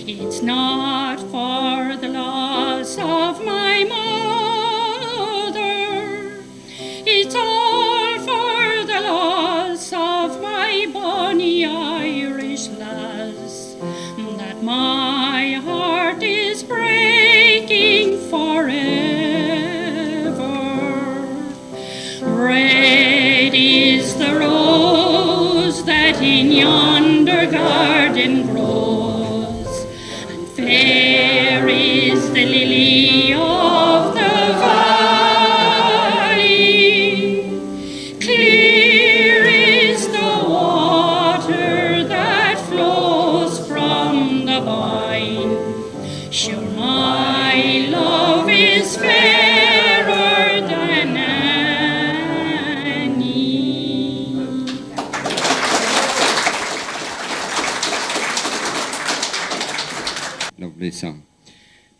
It's not for the loss of my mother. It's all for the loss of my bonny Irish lass, that my heart is breaking forever. Red is the rose that in yonder garden grows, and fair is the lily of the valley. Clear is the water that flows from the vine. Sure, my love is fairer than any. Lovely song.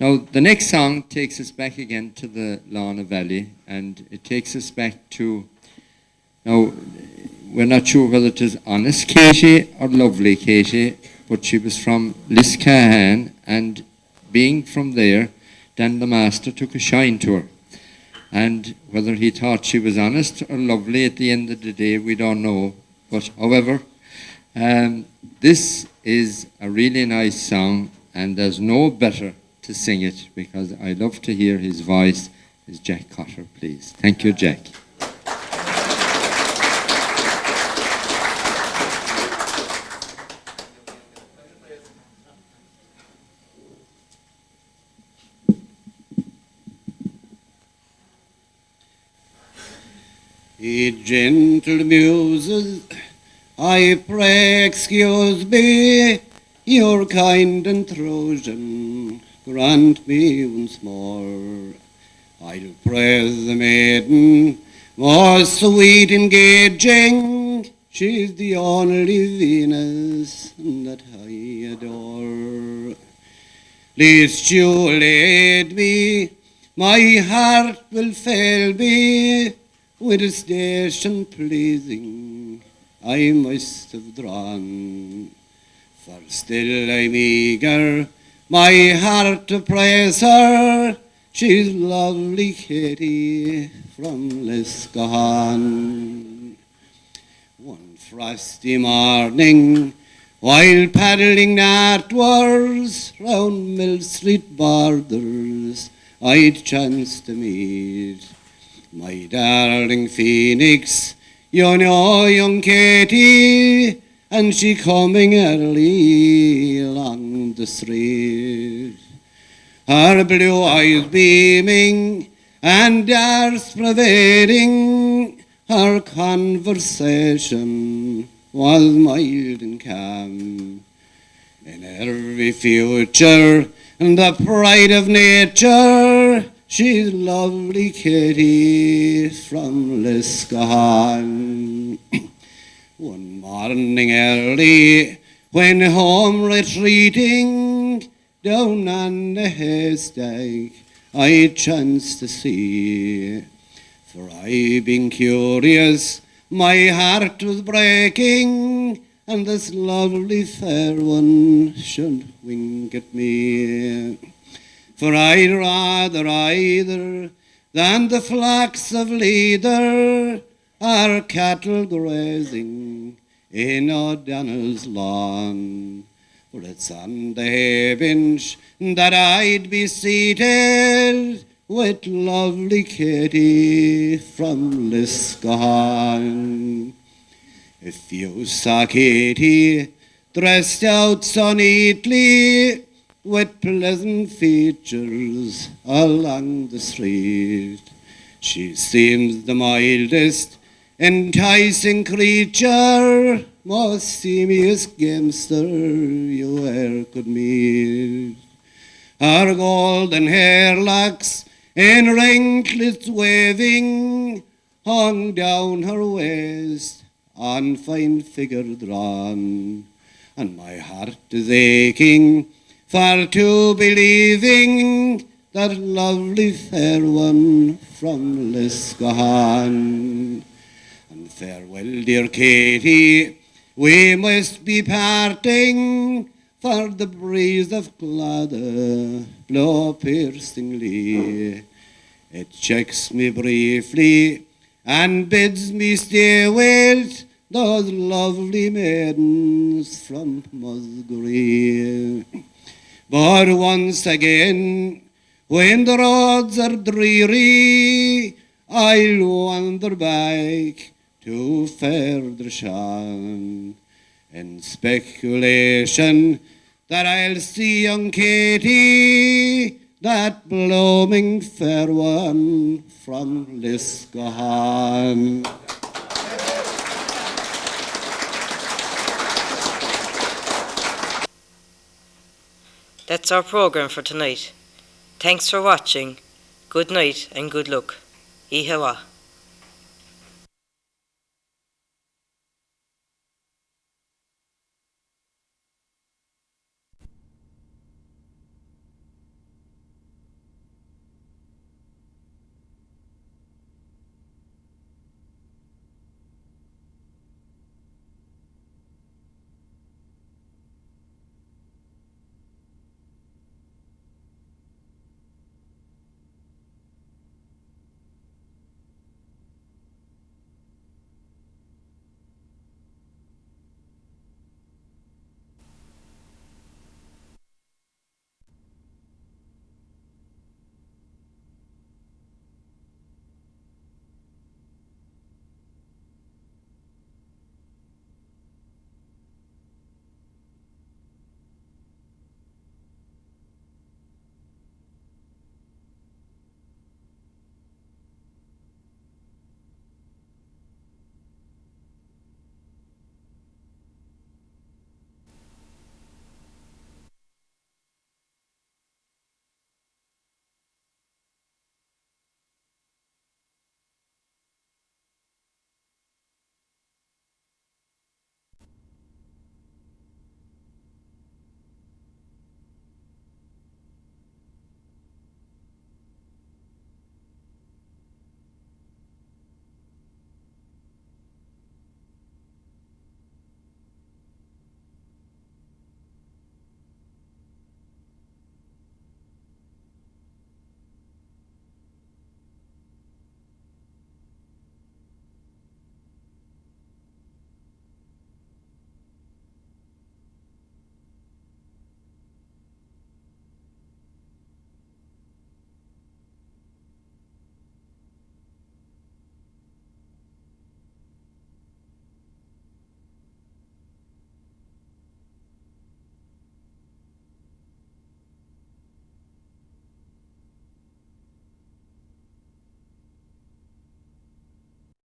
Now, the next song takes us back again to the Lorna Valley, and it takes us back to, now, we're not sure whether it is Honest Katie or Lovely Katie, but she was from Liscahan, and being from there, Dan the Master took a shine to her. And whether he thought she was honest or lovely at the end of the day, we don't know. But however, this is a really nice song, and there's no better to sing it, because I love to hear his voice, is Jack Cotter, please. Thank you, Jack. Ye gentle muses, I pray excuse me, your kind intrusion, grant me once more. I'll praise the maiden, most sweet engaging, she's the only Venus that I adore. Lest you aid me, my heart will fail me, with a station pleasing I must have drawn. For still I'm eager, my heart to praise her, she's lovely Katie from Liscahan. One frosty morning, while paddling northwards round Mill Street borders, I'd chanced to meet my darling Phoenix, you know, young Katie, and she coming early along the street. Her blue eyes beaming and airs pervading, her conversation was mild and calm. In every future, the pride of nature, she's lovely Katie from Liscahan. One morning early, when home retreating down on the haystack, I chanced to see. For I being curious, my heart was breaking, and this lovely fair one should wink at me. For I'd rather either than the flocks of leather, our cattle grazing in O'Donnell's lawn. For it's on the hay bench that I'd be seated with lovely Katie from Liscahan. If you saw Katie dressed out so neatly, with pleasant features along the street, she seems the mildest, enticing creature, most seamiest gamester you e'er could meet. Her golden hairlocks in ringlets waving hung down her waist, on fine figure drawn. and my heart is aching for to be leaving that lovely fair one from Liscahan. And farewell, dear Katie, we must be parting, for the breeze of Claddagh blow piercingly. It checks me briefly and bids me stay with those lovely maidens from Musgrave. But once again, when the roads are dreary, I'll wander back to Fairdershan in speculation that I'll see young Katie, that blooming fair one from Liscahan. That's our programme for tonight. Thanks for watching. Good night and good luck. Ihawa.